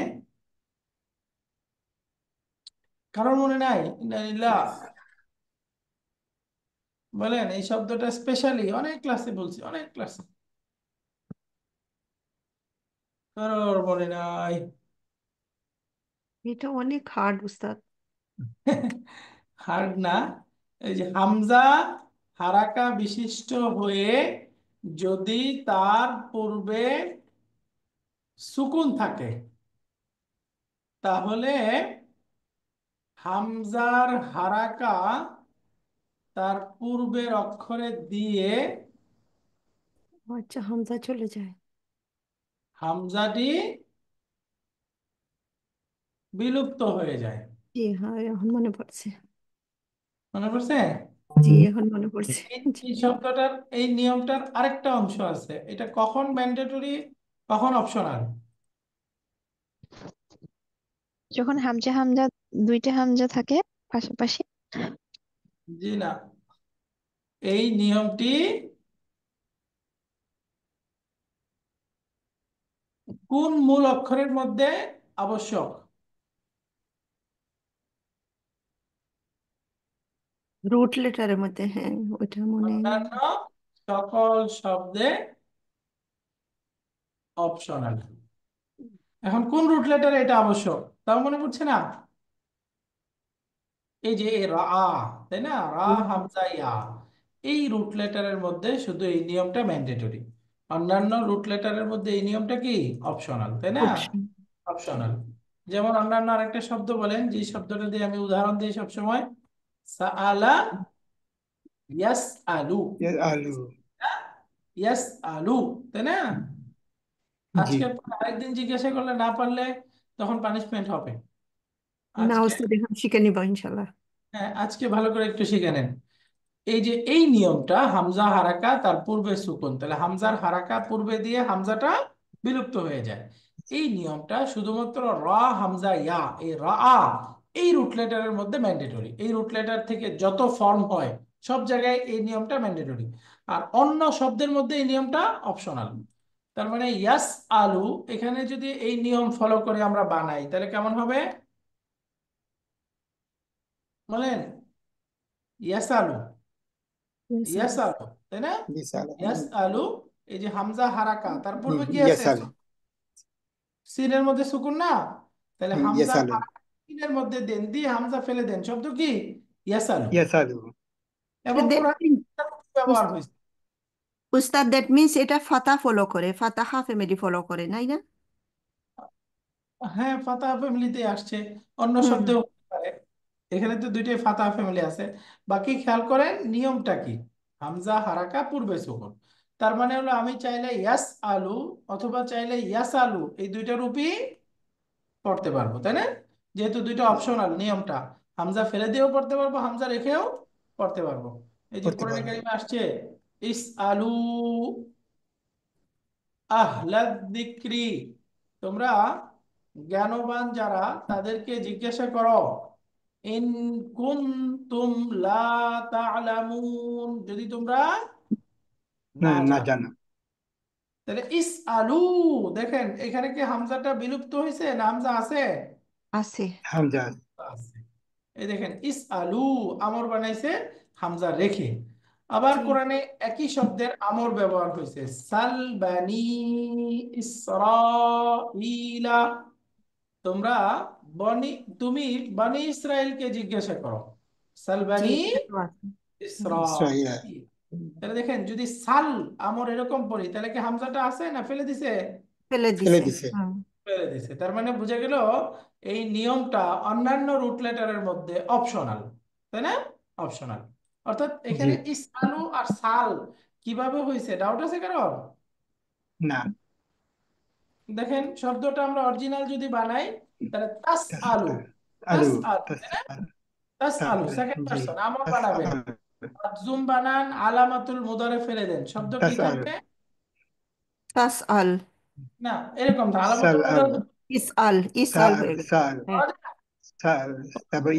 কারোর মনে নাই? ইন্নালিল্লাহ। বলেন, এই শব্দটা স্পেশালি অনেক ক্লাসে বলছি, অনেক ক্লাসে। কারোর মনে নাই? এটা অনেক হার্ড উস্তাদ। হার্ড না। এই যে হামজা হারাকা বিশিষ্ট হয়ে যদি তার পূর্বে সুকুন থাকে, তাহলে হামজার হারাকা তার পূর্বের অক্ষরে দিয়ে আচ্ছা, হামজা চলে যায়। হামজাটি বিলুপ্ত হয়ে যায়। জি হ্যাঁ, এখন মনে পড়ছে। মনে পড়ছে? জি এখন মনে পড়ছে। এই জি। এই শব্দটার, এই নিয়মটার আরেকটা অংশ আছে, এটা কখন ম্যান্ডেটরি কখন অপশনাল? যখন হামজা হামজা দুইটা হামজা থাকে পাশাপাশি। জি না, এই নিয়মটি কোন মূল অক্ষরের মধ্যে আবশ্যক? রুট লেটারের মধ্যে, হ্যাঁ ওইটা মনে। অন্যান্য সকল শব্দে অপশনাল। এখন কোন রুট লেটারে এটা আবশ্যক তাও মনে পড়ছে না? এই যে রা, তাই না, রা হামজা ইয়া, এই রুট লেটারের মধ্যে শুধু এই নিয়মটা ম্যান্ডেটরি। অন্যান্য রুট লেটারের মধ্যে এই নিয়মটা কি অপশনাল, তাই না? অপশন। অপশনাল। যেমন অন্যান্য আরেকটা শব্দ বলেন, যে শব্দটা দিয়ে আমি উদাহরণ দিই সবসময়, সাআলা ইয়াসআলু। আলু, ইয়াসআলু, তাই না? জি, আজকের পর আরেকদিন জিজ্ঞাসা করলে না পারলে তখন পানিশমেন্ট হবে। না আজকে, উস্তাদ, এখন শিখে নিব ইনশাল্লাহ। হ্যাঁ, আজকে ভালো করে একটু শিখে নেন। এই যে এই নিয়মটা, হামজা হারাকা তার পূর্বে সুকুন, তাহলে হামজার হারাকা পূর্বে দিয়ে হামজাটা বিলুপ্ত হয়ে যায়। এই নিয়মটা শুধুমাত্র রা হামজা ইয়া, এই রা এই রুট লেটারের মধ্যে ম্যান্ডেটরি। এই রুট লেটার থেকে যত ফর্ম হয় সব জায়গায় এই নিয়মটা ম্যান্ডেটরি, আর অন্য শব্দের মধ্যে এই নিয়মটা অপশনাল। তার মানে ইয়াস আলু, এখানে যদি এই নিয়ম ফলো করে আমরা বানাই তাহলে কেমন হবে বলেন? ইয়াস আলু, Yes, sir. ইয়াস আলু, তাই না? বিশাল, ইয়াস আলু, এই যে হামজা হারাকা তার পূর্বে কি আছে? ইয়াসাল, সিনের মধ্যে সুকুন না, তাহলে হামজা ইয়াসাল, তিনের মধ্যে দেন, দিয়ে হামজা ফেলে দেন, শব্দ কি? ইয়াসালু। ইয়াসালু। এবং দ্যাট কোরআন ব্যবহার হয়েছে। উস্তাদ, দ্যাট মিনস এটা ফাতা ফলো করে, ফাতাহা ফ্যামিলি ফলো করে, নাই না? হ্যাঁ, ফাতাহ ফ্যামিলিতে আসছে, অন্য হুম। শব্দেও হতে পারে। এখানে তো দুইটাই ফাতাহ ফ্যামিলি আছে। বাকি খেয়াল করেন নিয়মটা কি। হামজা হারাকা পূর্বে সুকুন। তার মানে হলো আমি চাইলে ইয়াস আলু অথবা চাইলে ইয়াস আলু এই দুইটা রূপই পড়তে পারবো, তাই না? যেহেতু দুইটা অপশনাল নিয়মটা, হামজা ফেলে দিয়েও পড়তে পারবো, হামজা রেখেও পড়তে পারবো। এই যে পড়তে কোরআনে পারবো। কারিমে আসছে ইস আলু আহলাদ যিকরি, তোমরা জ্ঞানবান যারা তাদেরকে জিজ্ঞাসা করো, ইন কুনতুম লা তা'লামুন, যদি তোমরা না, না না জানো। জানা। তাহলে ইস আলু, দেখেন এখানে কি হামজাটা বিলুপ্ত হয়েছে না হামজা আছে? আছে। হামজা। আছে। এই দেখেন ইস আলু আমর বানাইছে হামজা রেখে। আবার জি। কোরআনে একই শব্দের আমর ব্যবহার হয়েছে, সাল বানি ইসরাইলা, তোমরা বনি তুমি বনি ইসরাইলকে জিজ্ঞাসা করো। সাল জি, বানি এটা তো আছে। হুম। ইসরাইল। ইসরাইল। তাহলে দেখেন যদি সাল আমর এরকম পড়ি তাহলে কি হামজাটা আছে না ফেলে দিছে? ফেলে ফেলে দিছে। দিছে। হুম। ফেলে দিছে। তার মানে বোঝা গেল এই নিয়মটা অন্যান্য রুট লেটারের মধ্যে অপশনাল, তাই না? অপশনাল। অর্থাৎ জি। এখানে ইসআলু আর সাল কিভাবে হয়েছে, ডাউট আছে কারণ? না। দেখেন শব্দটা আমরা অরিজিনাল যদি বানাই তাহলে তাস তাস আলু, আলু। তাস আলু, তাস তাই না? তাস আলু আলু। সেকেন্ড জি। পারসন আমর তাস বানাবেন, আলু। মাজুম বানান, আলামাতুল মুদারে ফেলে দেন, শব্দ কি তাস আলু। থাকবে? তাস আল। না, এরকম না, সাল আলামাতুল আল। মুদারে ইস আল, ইস আল সাল হয়ে গেল। সাল হ্যাঁ। সাল। তারপর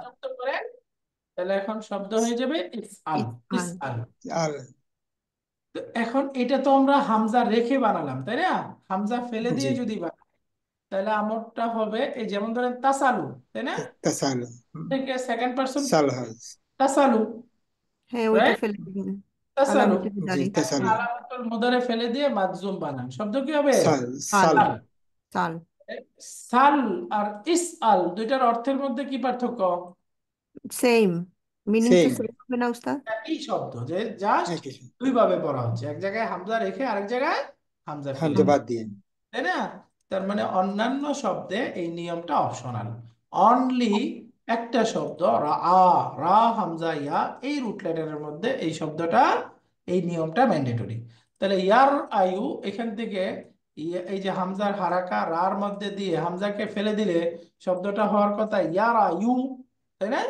যুক্ত করেন, তাহলে এখন শব্দ হয়ে যাবে ইসআল। ইস আল। ইসআল। আল। তো এখন এটা তো আমরা হামজা রেখে বানালাম, তাই না? হামজা ফেলে জি। দিয়ে যদি বানাই তাহলে আমরটা হবে এই যেমন ধরেন তাসালু, তাই না? তাস আলু। থেকে সেকেন্ড পারসন সাল হাল। তাসালু, হ্যাঁ, ওইটা রাইট? ফেলে দিবেন। তাসালু। আলামত জি। দাঁড়ি। তাস এখন আলু। আলামাতুল মুদারে ফেলে দিয়ে মাজজুম বানান, শব্দ কি হবে? সাল আল। সাল। সাল। সাল। সাল আর ইসআল দুইটার অর্থের মধ্যে কি পার্থক্য? সেম। মিনিং তো সেম। সেম হবে না উস্তাদ? একই শব্দ, যে জাস্ট একই। দুই ভাবে পড়া হচ্ছে, এক জায়গায় হামজা রেখে আরেক জায়গায় হামজা ফেলে হামজা দিয়ে, বাদ দিয়ে। তাই না? তার মানে অন্যান্য শব্দে এই নিয়মটা অপশনাল। অনলি একটা শব্দ রা, রা হামজা ইয়া, এই রুট লেটারের মধ্যে এই শব্দটা, এই নিয়মটা ম্যান্ডেটরি। তাহলে ইয়ার আয়ু এখান থেকে এই যে হামজার হারাকা রার মধ্যে দিয়ে হামজাকে ফেলে দিলে শব্দটা হওয়ার কথা ইয়ার আয়ু, তাই না?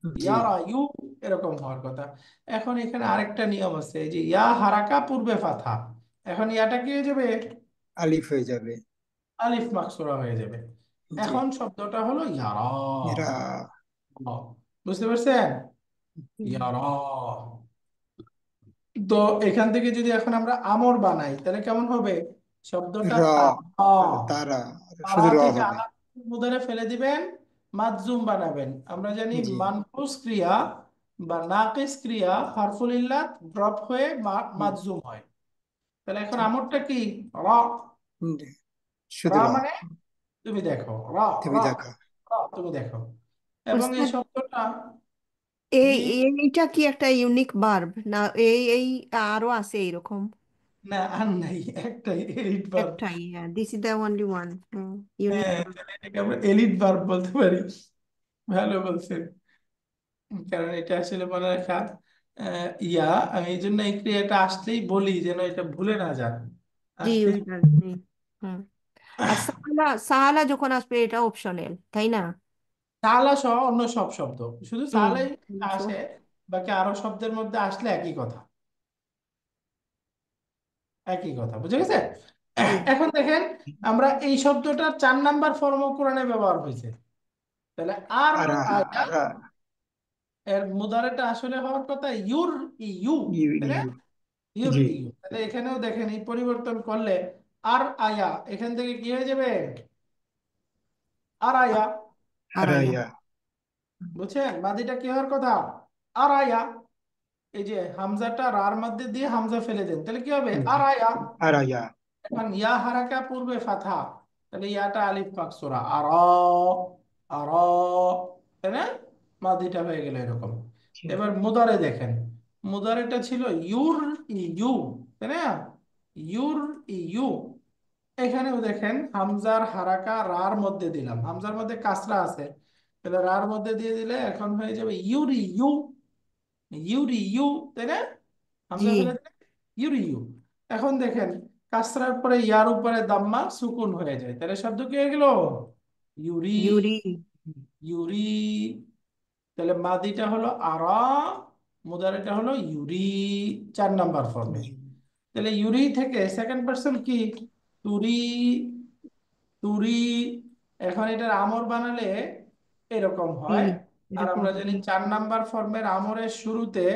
জি। ইয়ার আয়ু এরকম হওয়ার কথা। এখন এখানে আরেকটা নিয়ম আছে, এই যে ইয়া হারাকা পূর্বে ফাথা, এখন ইয়াটা কি হয়ে যাবে? আলিফ হয়ে যাবে। আলিফ মাকসুরা হয়ে যাবে। জি। এখন শব্দটা হলো ইয়ারা। এরা। বুঝতে পারছেন? হুম। ইয়ারা। তো এখান থেকে যদি এখন আমরা আমর বানাই তাহলে কেমন হবে? শব্দটা র। তারা, তারা। তারা শুধু র থেকে হবে। আলাদা মুদারে ফেলে দিবেন, মাজজুম বানাবেন। আমরা জানি জি। মানকুস ক্রিয়া বা নাকিস ক্রিয়া হারফুল ইল্লাত ড্রপ হয়ে মাজজুম হয়। তাহলে এখন জি। আমরটা কি? র। হুম, শুধু রা র। মানে তুমি দেখো, রা, তুমি রা, দেখা। রা, তুমি দেখো। এবং এই উস্তাদ, শব্দটা, এই জি, এইটা কি একটা ইউনিক ভার্ব না? এই এই আরো আছে এইরকম? না আর নাই, একটাই এলিট ভার্ব। একটাই, হ্যাঁ, this is the only one. Unique হ্যাঁ, ভার্ব। তাহলে এটাকে আমরা এলিট ভার্ব বলতে পারি। ভালো বলছেন। কারণ এটা আসলে মনে রাখা ইয়া, আমি এই জন্য এই ক্রিয়াটা আসলেই বলি যেন এটা ভুলে না যান। জি আসলেই উস্তাদ, জি। হুম। আর সাহালা, সাহালা যখন আসবে এটা অপশনাল, তাই না? তালা সহ অন্য সব শব্দ, শুধু হুম। তালাই So, আসে, বাকি আরো শব্দের মধ্যে আসলে একই কথা, একই কথা, বুঝে গেছে? জি। এখন দেখেন আমরা এই শব্দটার 4 নাম্বার ফর্ম কোরআনে ব্যবহার হয়েছে। তাহলে আর আর আয়া, আর এর মুদারেটা আসলে হওয়ার কথা ইউর ইউ, ইউ তাই না? ইউ। Your G. ইউ। তাহলে এখানেও দেখেন এই পরিবর্তন করলে আর আয়া এখান থেকে কি হয়ে যাবে? আর আয়া। হারায়া। আরাইয়া। বুঝছেন মাদিটা কি হওয়ার কথা? আর আয়া। এই যে হামজাটা রার মধ্যে দিয়ে হামজা ফেলে দেন তাহলে কি হবে? আর আয়া। আরাইয়া। এখন ইয়া হারাকা পূর্বে ফাথা, তাহলে ইয়াটা আলিফ মাকসুরা আর, আরা, তাই না? মাদিটা হয়ে গেল এরকম। এবার মুদারে দেখেন, মুদারেটা ছিল ইউর ইউ, তাই না? ইউর ইউ। এখানেও দেখেন হামজার হারাকা রার মধ্যে দিলাম, হামজার মধ্যে কাসরা আছে, তাহলে রার মধ্যে দিয়ে দিলে এখন হয়ে যাবে ইউরি ইউ, ইউরি ইউ, তাই না? জি। হামজা ফেলে দিলে ইউরি ইউ। এখন দেখেন কাসরার পরে ইয়ার উপরে দাম্মা সুকুন হয়ে যায়, তাহলে শব্দ কি হয়ে গেল? Yuri, Yuri. ইউরি। তাহলে মাদিটা হলো আরা, মুদারিটা হলো ইউরি, 4 নাম্বার ফর্মে। তাহলে ইউরি থেকে সেকেন্ড পার্সন কি? তুরি, তুরি। এখন এটার আমর বানালে এরকম ই, হয়। আর এরকম আমরা হয়। জানি 4 নাম্বার ফর্মের আমরের শুরুতে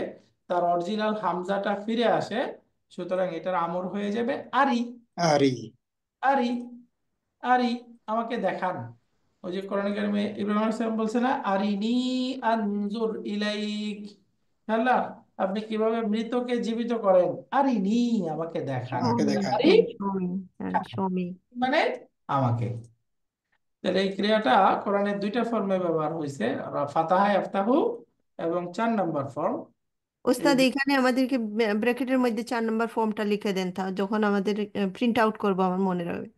তার অরিজিনাল হামজাটা ফিরে আসে, সুতরাং এটার আমর হয়ে যাবে আরি, আরি। আরি, আরি। আমাকে দেখান। ওই যে কোরআন কারিমে ইব্রাহিম আলাইহিস সালাম বলছে না, আরিনি আনজুর ইলাইক, আল্লাহ আপনি কিভাবে মৃতকে জীবিত করেন, আরিনি, আমাকে দেখান। আমাকে শমি, দেখান। আরি শমি, হ্যাঁ শমি। মানে আমাকে। তাহলে এই ক্রিয়াটা কোরআনের 2টা ফর্মে ব্যবহার হয়েছে, ফাতাহা ইফতাহু এবং 4 নাম্বার ফর্ম। এই ওস্তাদ এখানে আমাদেরকে ব্র্যাকেটের মধ্যে 4 নম্বর ফর্মটা লিখে দেন, তা যখন আমাদের প্রিন্ট আউট করবো আমার মনে রাখবে।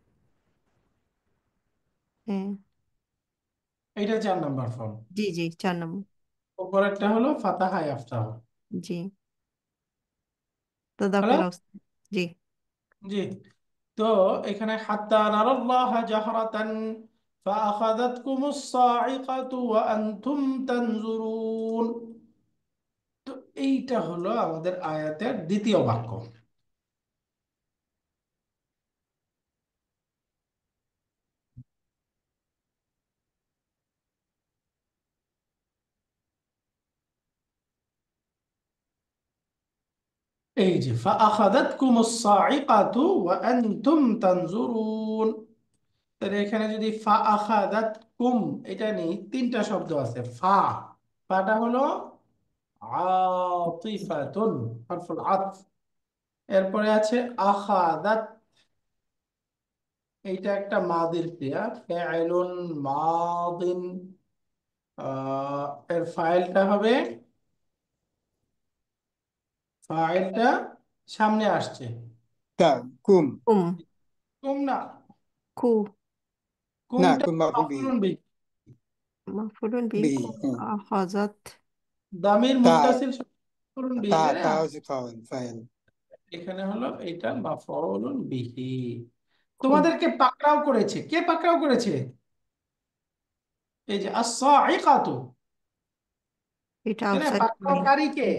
হ্যাঁ। এইটা 4 নাম্বার ফর্ম। জি জি, 4 নম্বর। উপরেরটা হলো ফাতাহা ইফতাহু। জি, হলো, জাযাকাল্লাহ ওস্তাদ। জি। জি। তো এখানে হাত্তা নারাল্লাহ জাহরাতান ফাআখাযাতকুমুস সাইকাতু ওয়া আনতুম তানজুরুন। তো এইটা হলো আমাদের আয়াতের দ্বিতীয় বাক্য। এই যে ফাআখাযাতকুমুস সাইকাতু ওয়া আনতুম তানজুরুন, তাহলে এখানে যদি ফাআখাযাতকুম, এটা নিয়ে 3টা শব্দ আছে। ফাটা হলো আতিফাতুন, হরফুল আতফ। এরপরে আছে আখাযাত, এইটা একটা মাদির ক্রিয়া, ফেআইলুন মাদিন। এর ফাইলটা হবে, ফাইলটা সামনে আসছে, তা কুম। কুম। কুম না, কু। না, কুমটা কুম মাফুল বিহি। মাফউলুন বিহি। মাফউলুন বিহি, বিহি, কুম। হ্যাঁ। আখাযাত। দামির তা মুত্তাসিল মাফউলুন বিহি, তা তাই না? তা হচ্ছে ফাইল ফাইল। এখানে হলো এটা মাফউলুন বিহি। কু। তোমাদেরকে পাকড়াও করেছে, কে পাকড়াও করেছে? এই যে আস-সাইকাতু, এটা তাই না? আউটসাইড করি। পাকড়াওকারী কে?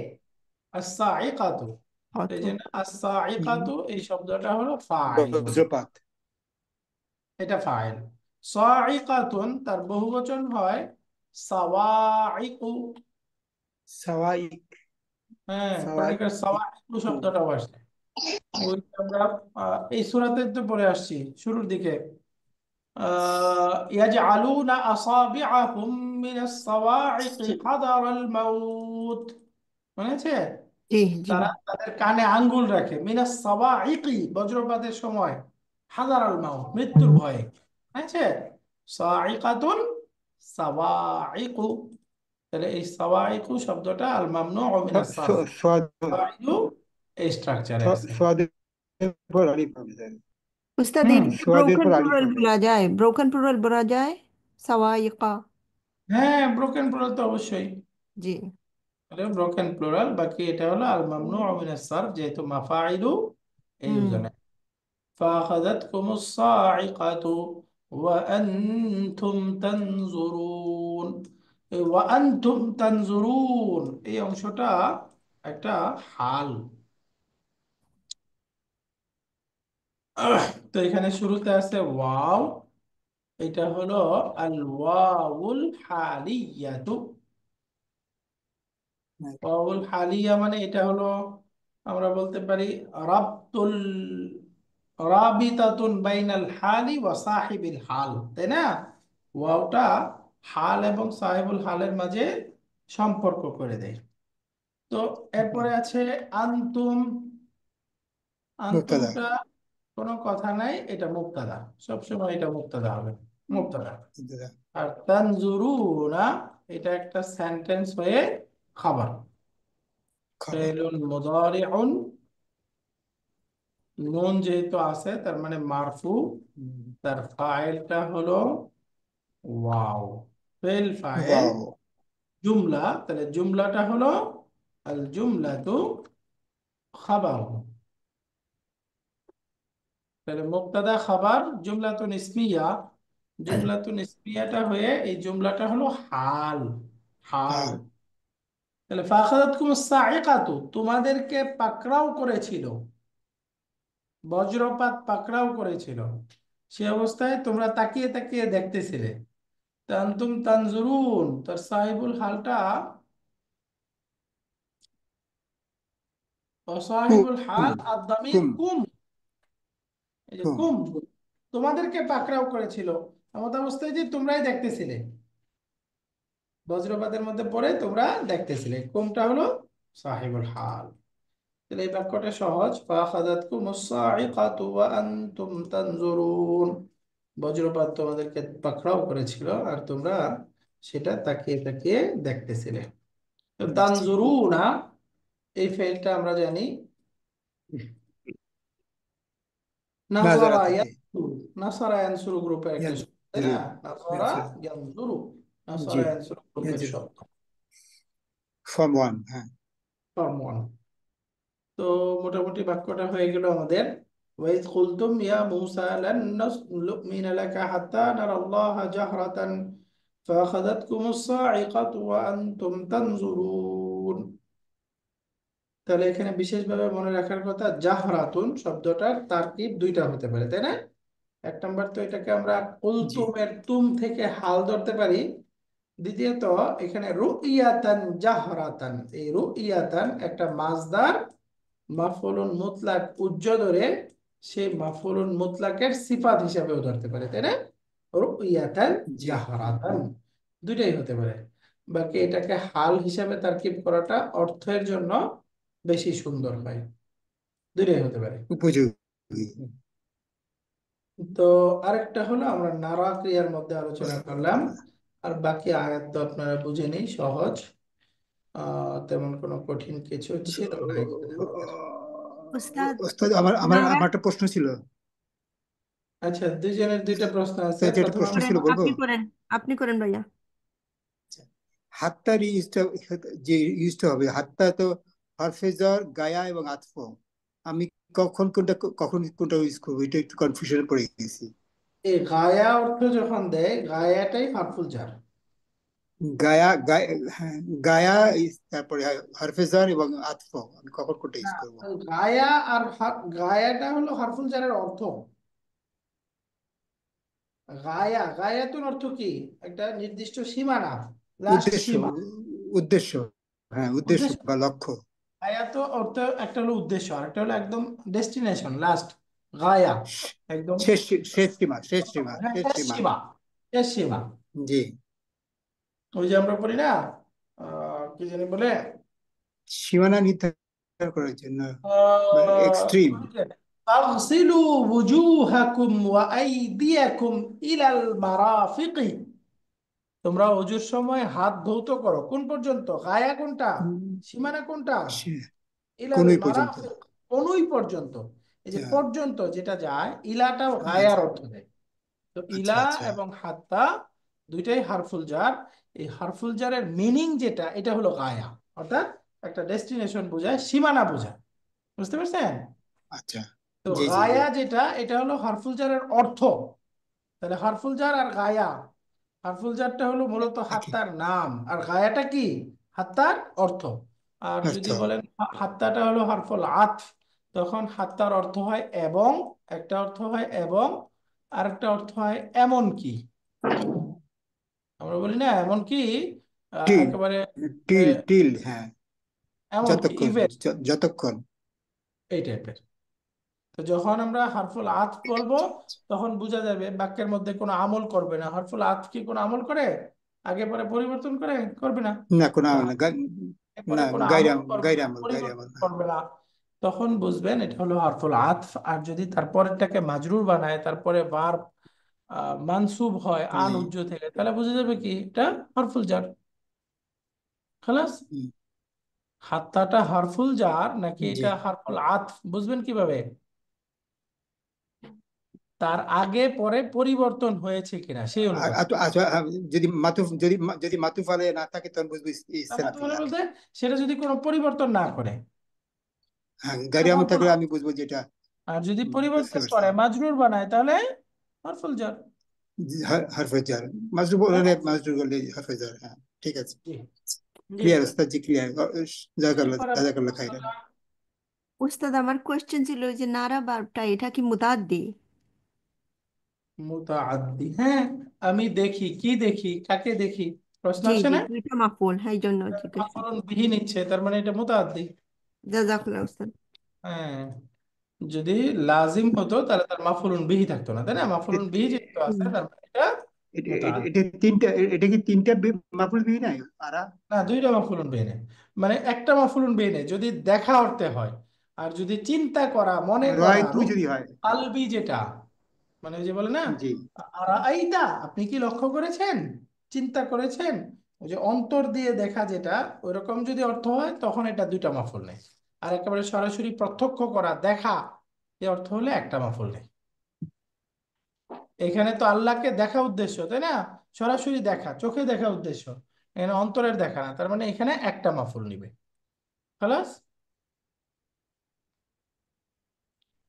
আস-সাইকাতু। অত। এই জন্য হুম, আস-সাইকাতু এই শব্দটা হলো ফাইলুন, বজ্রপাত। এটা ফাইল। সাইকাতুন তার বহুবচন হয় সাওয়াইকু। সাওয়াইক। হ্যাঁ, কোরআনে সাওয়াইক। সাওয়াইকু শব্দটাও আসে। ওই যে আমরা এই সূরাতে তো পড়ে আসছি শুরুর দিকে, ইয়াজআলুনা আসাবিআহুম মিনাস সাওয়াইকি হাদারাল মাউত, মনে আছে? জি জি। তারা তাদের কানে আঙ্গুল রাখে, মিনাস সাওয়াইকি বজ্রপাতের সময়, হাদারাল মাউত মৃত্যুর ভয়ে, আছে সাইকাতুন সাওয়াইকু। তাহলে এই সাওয়াইকু শব্দটা আল মামনুউ মিনাস সারফ, সোয়াদ। ফাইলু এই স্ট্রাকচারে আছে। সোয়াদের পর আলিফ হবে তাহলে। উস্তাদ হুম। এটাকে সোয়াদের ব্রোকেন পর আলিফ প্লুরাল হবে। বলা যায়, ব্রোকেন প্লুরাল বলা যায়, সাওয়াইকা। হ্যাঁ, ব্রোকেন প্লুরাল তো অবশ্যই, জি। এটা ব্রোকেন প্লুরাল। বাকি এটা হলো আল মামনুউ মিনাস সারফ, যেহেতু মাফাইলু এই হুম। ওজনে। فأخذتكم الصاعقة وأنتم تنظرون। এই وأنتم تنظرون এই অংশটা একটা হাল। তো এখানে শুরুতে আছে ওয়াও, এটা হলো আল ওয়াউল হালিয়াতু। ওয়াউল হালিয়া মানে এটা হলো, আমরা বলতে পারি রাবতুল, রাবিতাতুন বাইনাল হালি ওয়া সাহিবিল হাল, তাই না? ওয়াওটা হাল এবং সাহিবুল হালের মাঝে সম্পর্ক করে দেয়। তো এরপরে আছে আনতুম। মুবতাদা। আনতুমটা কোনো কথা নাই, এটা মুবতাদা, সবসময় এটা মুবতাদা হবে, মুবতাদা। আর তানজুরুনা এটা একটা সেন্টেন্স হয়ে খাবার। খবর। ফেলুন মুদারিউন, নুন যেহেতু আছে তার মানে মারফু, তার ফাইলটা হলো ওয়াও, ফেল ফাইল ওয়াও। জুমলা, তাহলে জুমলাটা হলো আল জুমলাতু খাবার। তাহলে মুবতাদা খাবার জুমলাতুন ইসমিয়া, জুমলাতুন ইসমিয়াটা হয়ে এই জুমলাটা হলো হাল, হাল। হাল। তাহলে ফাখাদাতকুম সাইকাতু তোমাদেরকে পাকড়াও করেছিল, বজ্রপাত পাকড়াও করেছিল, সে অবস্থায় তোমরা তাকিয়ে তাকিয়ে দেখতেছিলে। তানতুম তানজুরুন তার সাহিবুল হালটা, কুম। সাহিবুল হাল আর দামির কুম। কুম, এই যে কুম। কুম, তোমাদেরকে পাকড়াও করেছিল এমত অবস্থায় যে তোমরাই দেখতেছিলে, বজ্রপাতের মধ্যে পড়ে তোমরা দেখতেছিলে। কুমটা হলো সাহিবুল হাল। তাহলে এই বাক্যটা সহজ, ফাখাযাতকুমুস সাইকাতু ওয়া আনতুম তানজুরুন, বজ্রপাত তোমাদেরকে পাকড়াও করেছিল আর তোমরা সেটা তাকিয়ে তাকিয়ে দেখতেছিলে। তো দেখছি। তানজুরুনা এই ফেলটা আমরা জানি নাজারা নাসারা থেকে। ইয়ানজুরু, নাসারা ইয়ানসুরু গ্রুপের একটা শব্দ, তাই ইয়ানজুরু। না? নাসারা ইয়ানজুরু। ইয়ানজুরু, জি। নাসারা ইয়ানসুরু গ্রুপের ইয়ানজুরু শব্দ, ফর্ম ওয়ান। হ্যাঁ। Form one. তো মোটামুটি বাক্যটা হয়ে গেল আমাদের, ওয়াইদ কুলতুম ইয়া মূসা লান নুমিনা লাকা হাত্তা নারাল্লাহা জাহরাতান ফাআখাযাতকুমুস সাইকাতু ওয়া আনতুম তানজুরুন। তাহলে এখানে বিশেষভাবে মনে রাখার কথা, জাহরাতুন শব্দটার তারকিব দুইটা হতে পারে, তাই না? এক নম্বর তো এটাকে আমরা জি। কুলতুমের তুম থেকে হাল ধরতে পারি। দ্বিতীয়ত এখানে রুইয়াতান জাহরাতান, এই রুইয়াতান একটা মাসদার মাফউলুন মুতলাক উজ্জ ধরে সেই মাফউলুন মুতলাকের সিফাত হিসাবেও ধরতে পারে, তাই না? রুইয়াতান জি। জাহরাতান দুইটাই হতে পারে। বাকি এটাকে হাল হিসাবে তারকিব করাটা অর্থের জন্য বেশি সুন্দর হয়, দুইটাই হতে পারে। উপযোগী। তো আরেকটা হলো আমরা নারা ক্রিয়ার মধ্যে আলোচনা করলাম, আর বাকি আয়াত তো আপনারা বুঝে নেই, সহজ, তেমন কোনো কঠিন কিছু ছিল না এখানে আমাদের। উস্তাদ, ওস্তাদ, আমার আমার নারা আমার একটা প্রশ্ন ছিল। আচ্ছা, দুইজনের দুইটা প্রশ্ন আছে, ওস্তাদ, যে একটা প্রথম প্রশ্ন আমরা ছিল, বলবো? আপনি করেন, আপনি করেন ভাইয়া। হাত্তার ইউজটা, যে ইউজটা হবে, হাত্তা তো হরফেজর, গায়া এবং আতফ। আমি কখন কোনটা ইউজ করবো, এটা একটু কনফিউশন পড়ে গেছি। এই গায়া অর্থ যখন দেয়, গায়াটাই হারফুল জার। গায়া, গায়া, হ্যাঁ, গায়া তারপরে হরফেজর এবং আতফ, আমি কখন কোনটা না, ইউজ করবো? গায়া আর গায়াটা হলো হারফুল জারের অর্থ। গায়া, গায়াতুন অর্থ কি? একটা নির্দিষ্ট সীমানা, লাস্ট উদ্দেশ্য। সীমা, উদ্দেশ্য। হ্যাঁ, উদ্দেশ্য উদ্দেশ্য। বা লক্ষ্য। গায়া তো অর্থ একটা হলো উদ্দেশ্য, আর একটা হলো একদম ডেস্টিনেশন, লাস্ট, গায়া একদম, শেষ। শেষ সীমা। শেষ সীমা। হ্যাঁ, শেষ শেষ সীমা। সীমা, শেষ সীমা। জি। ওই যে আমরা বলি না, কি জানি বলে, সীমানা নির্ধারণ করার জন্য, এক্সট্রিম। اغسلوا وجوهكم وايديكم الى المرافق, তোমরা অজুর সময় হাত ধৌত করো কোন পর্যন্ত? গায়া কোনটা, সীমানা কোনটা? ইলাল কোনই পর্যন্ত। মারাফিক, কোনই পর্যন্ত। এই যে যা। পর্যন্ত যেটা যায়, ইলাটাও গায়ার আচ্ছা। অর্থ দেয়। তো আচ্ছা। ইলা আচ্ছা। এবং হাত্তা দুইটাই হারফুল জার। এই হারফুল জারের মিনিং যেটা, এটা হলো গায়া, অর্থাৎ একটা ডেস্টিনেশন বোঝায়, সীমানা বোঝায়। বুঝতে পারছেন? আচ্ছা। তো জি, জি, জি। গায়া যেটা, এটা হলো হারফুল জারের অর্থ। তাহলে হারফুল জার আর গায়া, হারফুল জারটা হলো মূলত আগে। হাত্তার নাম, আর গায়াটা কি? হাত্তার অর্থ। আর অর্থ। যদি বলেন হাত্তাটা হলো হারফুল আতফ, তখন হাত্তার অর্থ হয় এবং, একটা অর্থ হয় এবং, আরেকটা অর্থ হয় এমন কি। আমরা বলি না এমন কি, টিল। একেবারে মানে টিল, হ্যাঁ। এমন কি, যতক্ষণ। ইভেন, যতক্ষণ। এই টাইপের। তো যখন আমরা হারফুল আতফ বলবো, আচ্ছা। তখন বোঝা যাবে বাক্যের মধ্যে কোনো আমল করবে না। হারফুল আতফ কি কোনো আমল করে? আগে পরে পরিবর্তন করে? করবে না। না, কোনো তো আমল না, এরপরে না, কোনো আমল গাইরাম, করবে না, গাইরামল, পরিবর্তন গাইরামল না। করবে না, তখন বুঝবেন এটা হলো হারফুল আতফ। আর যদি তারপরেরটাকে মাজরুর বানায়, তারপরে ভার্ব মানসুব হয় আন জি। উজ্জ থেকে, তাহলে বোঝা যাবে কি এটা হরফুল জার। খালাস। হুম। হাত্তাটা হরফুল জার নাকি জি। এটা হরফুল আতফ বুঝবেন কিভাবে? তার আগে পরে পরিবর্তন হয়েছে কিনা সেই অনুপাতে। আচ্ছা, যদি মাতুফ আলে না থাকে তখন বুঝবো তারপর ইসতিনা তোমার থেকে। বলতে সেটা যদি কোনো পরিবর্তন না করে, হ্যাঁ, এটা গাড়ি আমার হরফুল থাকলে আতফ। আমি বুঝবো যে এটা। আর যদি বুঝতে পরিবর্তন পারছি। করে মাজরুর বানায় তাহলে হরফুল জার। হরফে জার। মাজরুর হলে মাজরুর হলে হরফে জার। হ্যাঁ, ঠিক আছে। জি জি ক্লিয়ার উস্তাদ। ওস্তাদ জি, ক্লিয়ার। জাযাকাল্লাহ এরপর আমরা জাযাকাল্লাহ খাইরান। উস্তাদ, আমার কোয়েশ্চেন ছিল ওই যে নারা বারটা, এটা কি মুতাআদ্দি? মুতাআদ্দি, হ্যাঁ। আমি দেখি, কি দেখি, কাকে দেখি, প্রশ্ন জি আসে জি, না? দুইটা মাফুল, হ্যাঁ এই জন্য জিজ্ঞেস মাফউলুন করছি। বিহি নিচ্ছে, তার মানে এটা মুতাআদ্দি। জাযাকুল্লাহ উস্তাদ। হ্যাঁ, যদি লাজিম হতো তাহলে তার মাফউলুন বিহি থাকতো না, তাই না? মাফউলুন বিহি যেহেতু আছে হুম। তার মানে এটা মুতাআদ্দি। এটা তিনটা, এটা কি তিনটা মাফুল বিহি নাই? আরা না, দুইটা মাফউলুন বিহি নেই। মানে একটা মাফউলুন বিহি নেই যদি দেখা অর্থে হয়। আর যদি চিন্তা করা, মনে করা, রয়তু যদি হয়। কালবি যেটা, মানে ওই যে বলে না, জি। আরাইতা, আপনি কি লক্ষ্য করেছেন, চিন্তা করেছেন, ওই যে অন্তর দিয়ে দেখা যেটা, ওইরকম যদি অর্থ হয় তখন এটা দুইটা মাফুল নেই। আর একেবারে সরাসরি প্রত্যক্ষ করা, দেখা, এই অর্থ হলে একটা মাফুল নেই। এখানে তো আল্লাহকে দেখা উদ্দেশ্য, তাই না? সরাসরি দেখা, চোখে দেখা উদ্দেশ্য, এখানে অন্তরের দেখা না, তার মানে এখানে একটা মাফুল নিবে। খালাস।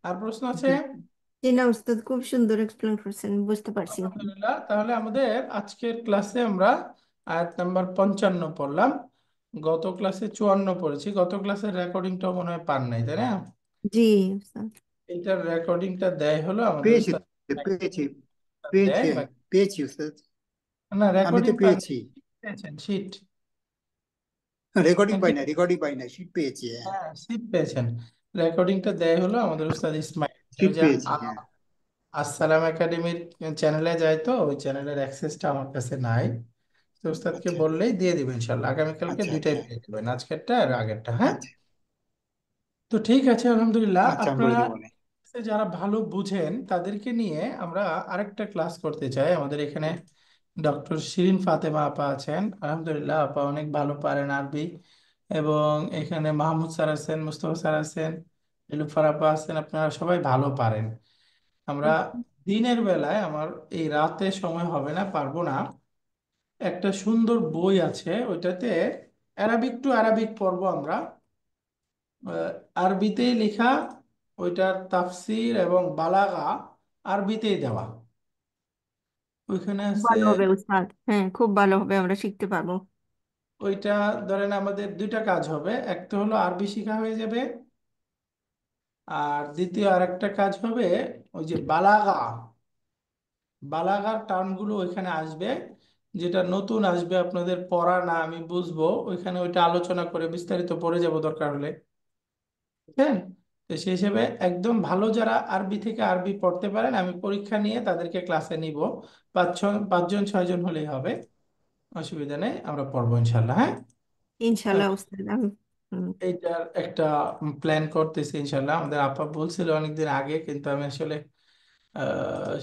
আর প্রশ্ন আছে? জি না উস্তাদ, খুব সুন্দর এক্সপ্লেন করছেন, বুঝতে পারছি এখন। আলহামদুলিল্লাহ, তাহলে আমাদের আজকের ক্লাসে আমরা আয়াত নাম্বার 55 পড়লাম। গত ক্লাসে 54 পড়েছি। গত ক্লাসের রেকর্ডিংটাও মনে হয় পান নাই, তাই না? জি উস্তাদ। এইটার রেকর্ডিংটা দেয় হলো আমাদের পেয়েছি, উস্তাদ। পেয়েছি, পেয়েছি, দেয় পেয়েছি ওস্তাদ। না, আমি রেকর্ডিং তো পান, পেয়েছি। পেয়েছেন শীট রেকর্ডিং নাকি? পাই না, রেকর্ডিং পাই না, শীট পেয়েছি। হ্যাঁ, হ্যাঁ, শীট পেয়েছেন। রেকর্ডিংটা দেয় হলো আমাদের উস্তাদ ইসমাইল। ওই শীট যে পেয়েছি। হ্যাঁ। আসসালাম একাডেমির চ্যানেলে যায়, তো ওই চ্যানেলের অ্যাক্সেসটা আমার কাছে নাই। তো উস্তাদকে আচ্ছা, বললেই দিয়ে দিবেন ইনশাল্লাহ, আগামীকালকে আচ্ছা, দুইটাই আচ্ছা, পেয়ে যাবেন, আজকেরটা আর আগেরটা, হ্যাঁ। আচ্ছা, তো ঠিক আছে, আলহামদুলিল্লাহ। আচ্ছা, আমি আপনারা বলে দেবো না। যারা ভালো বুঝেন তাদেরকে নিয়ে আমরা আরেকটা ক্লাস করতে চাই। আমাদের এখানে ডক্টর শিরিন ফাতেমা আপা আছেন, আলহামদুলিল্লাহ আপা অনেক ভালো পারেন আরবি। এবং এখানে মাহমুদ স্যার আছেন, মুস্তফা স্যার আছেন, নীলুফার আপা আছেন, আপনারা সবাই ভালো পারেন। আমরা দিনের বেলায়, আমার এই রাতে সময় হবে না, পারবো না, একটা সুন্দর বই আছে ওইটাতে অ্যারাবিক টু অ্যারাবিক পড়বো আমরা। আহ, আরবিতেই লেখা, ওইটার তাফসির এবং বালাগা আরবিতেই দেওয়া। ওইখানে আছে, ভালো হবে উস্তাদ, হ্যাঁ খুব ভালো হবে, আমরা শিখতে পারবো। ওইটা ধরেন আমাদের দুইটা কাজ হবে, একটা হলো আরবি শেখা হয়ে যাবে, আর দ্বিতীয় আরেকটা কাজ হবে ওই যে বালাগা, বালাগার টার্মগুলো ওইখানে আসবে, যেটা নতুন আসবে আপনাদের পড়া না, আমি বুঝবো ওইখানে ওইটা আলোচনা করে বিস্তারিত পড়ে যাব দরকার হলে। বুঝছেন? তো সেই হিসেবে একদম ভালো যারা আরবি থেকে আরবি পড়তে পারেন, আমি পরীক্ষা নিয়ে তাদেরকে ক্লাসে নিব। 5 জন 6 জন হলেই হবে, অসুবিধা নেই, আমরা পড়বো ইনশাল্লাহ, হ্যাঁ। ইনশাল্লাহ উস্তাদ, আমি এইটার একটা প্ল্যান করতেছি ইনশাল্লাহ। আমাদের আপা বলছিল অনেকদিন আগে, কিন্তু আমি আসলে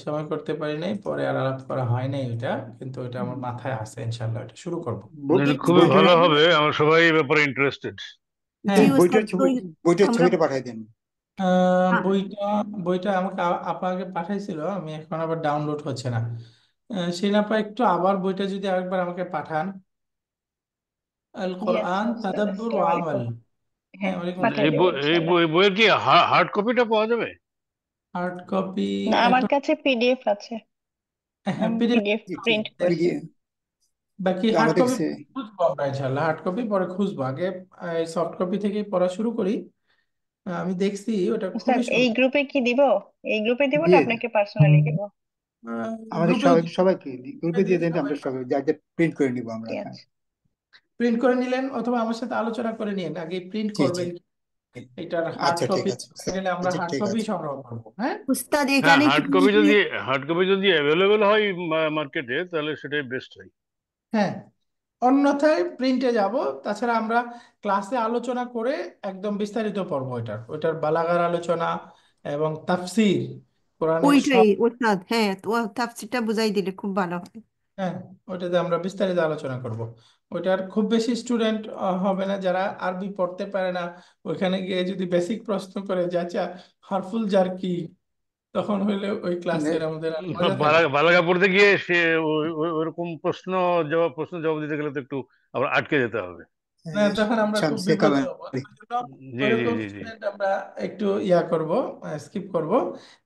সময় করতে পারি নাই, পরে আর আলাপ করা হয় নাই ওইটা, কিন্তু ওইটা আমার মাথায় আছে, ইনশাল্লাহ এটা শুরু করব। বই- জি খুবই উস্তাদ, বইটার ভালো হবে, আমরা সবাই এই ব্যাপারে ইন্টারেস্টেড। জি হ্যাঁ, উস্তাদ, বইটার ছবি, ওই বইটার আমরা ছবিটা পাঠাই দেন। আ- বইটা, বইটা আমাকে আপা আগে পাঠাইছিল, আমি এখন আবার ডাউনলোড হচ্ছে না। সিনাপা একটু আবার বইটা যদি আরেকবার আমাকে পাঠান, আল জি আচ্ছা কোরআন উস্তাদ, তাদাব্বুর ওয়া আসসালামু আমাল। আলাইকুম। হ্যাঁ, হ্যাঁ, ওয়ালাইকুম পাঠাই এই আসসালাম। দেবো বই, ইনশাআল্লাহ। এই বইয়ের কি হার্ড কপিটা পাওয়া যাবে? হার্ড কপি না, আমার এখন, কাছে পিডিএফ আছে, হ্যাঁ আমি পিডিএফ পিডিএফ প্রিন্ট দেখছি। করছি। বাকি হার্ড আমাদের কপি কাছে। খুঁজবো আমরা ইনশাল্লাহ, হার্ড কপি পরে খুঁজবো, আগে সফট কপি থেকে পড়া শুরু করি। আমি দেখছি ওটা উস্তাদ, খুবই এই সুন্দর। গ্রুপে কি দিব? এই গ্রুপে দিব না দিয়ে দেন। আপনাকে পার্সোনালি দিব? আমাদের গ্রুপেও সবাইকে গ্রুপে দিয়ে দিন দেন, সবাই, আমরা সবাই যা যা প্রিন্ট করে নিব আমরা। ঠিক হ্যাঁ, আছে। প্রিন্ট করে নিলেন অথবা আমার সাথে আলোচনা করে নিন আগে প্রিন্ট জি, জি। করবেন কি। এটার হার্ড আচ্ছা, ঠিক কপি আছে, গেলে আমরা জি, হার্ড ঠিক কপি আছে। সংগ্রহ করবো, হ্যাঁ। উস্তাদ হ্যাঁ, এখানে কি হার্ড কপি যদি অ্যাভেলেবেল হয় মার্কেটে, তাহলে সেটাই বেস্ট হয়। হ্যাঁ, অন্যথায় প্রিন্টে যাব। তাছাড়া আমরা ক্লাসে আলোচনা করে একদম বিস্তারিত পড়বো, ওইটার ওইটার বালাগার আলোচনা এবং তাফসীর কোরআনের ওইটাই সব, ওস্তাদ, হ্যাঁ, তো তাফসীরটা বুঝাই দিলে খুব ভালো হয়। হ্যাঁ, ওইটাতে আমরা বিস্তারিত আলোচনা করব। ওইটার খুব বেশি স্টুডেন্ট হবে না যারা আরবি পড়তে পারে না, ওইখানে গিয়ে যদি বেসিক প্রশ্ন করে যে আচ্ছা হারফুল জার কি, তখন হইলে ওই মানে ক্লাসের আমাদের আর মজা থাকবে না। বালাগা পড়তে গিয়ে সে ওরকম প্রশ্ন জবাব দিতে গেলে তো একটু আবার আটকে যেতে হবে। না, তখন আমরা খুব শামসে বিব্রত হবো। কামাল। ওই জন্য জি জি ওইরকম জি জি। স্টুডেন্ট আমরা একটু করব, স্কিপ করব।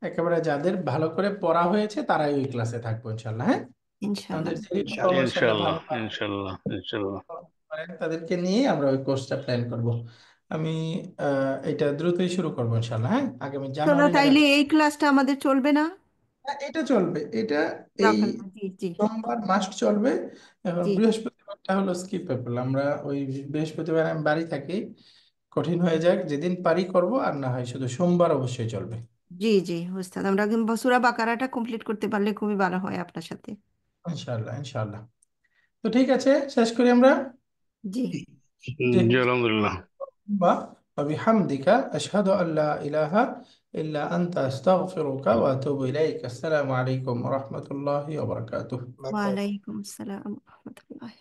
একেবারে যাদের ভালো করে পড়া হয়েছে তারাই ওই ক্লাসে থাকবো ইনশাল্লাহ। হ্যাঁ, ইনশাল্লাহ। আমাদের যে প্রভাবশালী ইনশাল্লাহ ভালো ইনশাল্লাহ ইনশাল্লাহ। পারেন তাদেরকে নিয়ে আমরা ওই কোর্সটা প্ল্যান করব। আমি এটা দ্রুতই শুরু করবো ইনশাল্লাহ। হ্যাঁ, আগামী তোরা জানুয়ারি নাগাদ। তাইলে এই ক্লাসটা আমাদের চলবে না? হ্যাঁ, এটা চলবে, এটা এই রাখাল্লাহ, জি জি সোমবার মাস্ট চলবে। এখন জি বৃহস্পতিবারটা হলো স্কিপেবল, আমরা ওই বৃহস্পতিবার আমি বাড়ি থাকি, কঠিন হয়ে যাক, যেদিন পারি করব, আর না হয় শুধু সোমবার অবশ্যই চলবে। জি জি ওস্তাদ, আমরা কিন্তু সূরা বাকারাটা কমপ্লিট করতে পারলে খুবই ভালো হয় আপনার সাথে। ইনশাল্লাহ ইনশাল্লাহ। তো ঠিক আছে, শেষ করি আমরা। জি। জি। জি আলহামদুলিল্লাহ। وبحمدك أشهد أن لا إله إلا أنت أستغفرك وأتوب إليك. السلام عليكم ورحمة الله وبركاته. ওয়ালাইকুম আসসালাম রহমতুল্লাহ।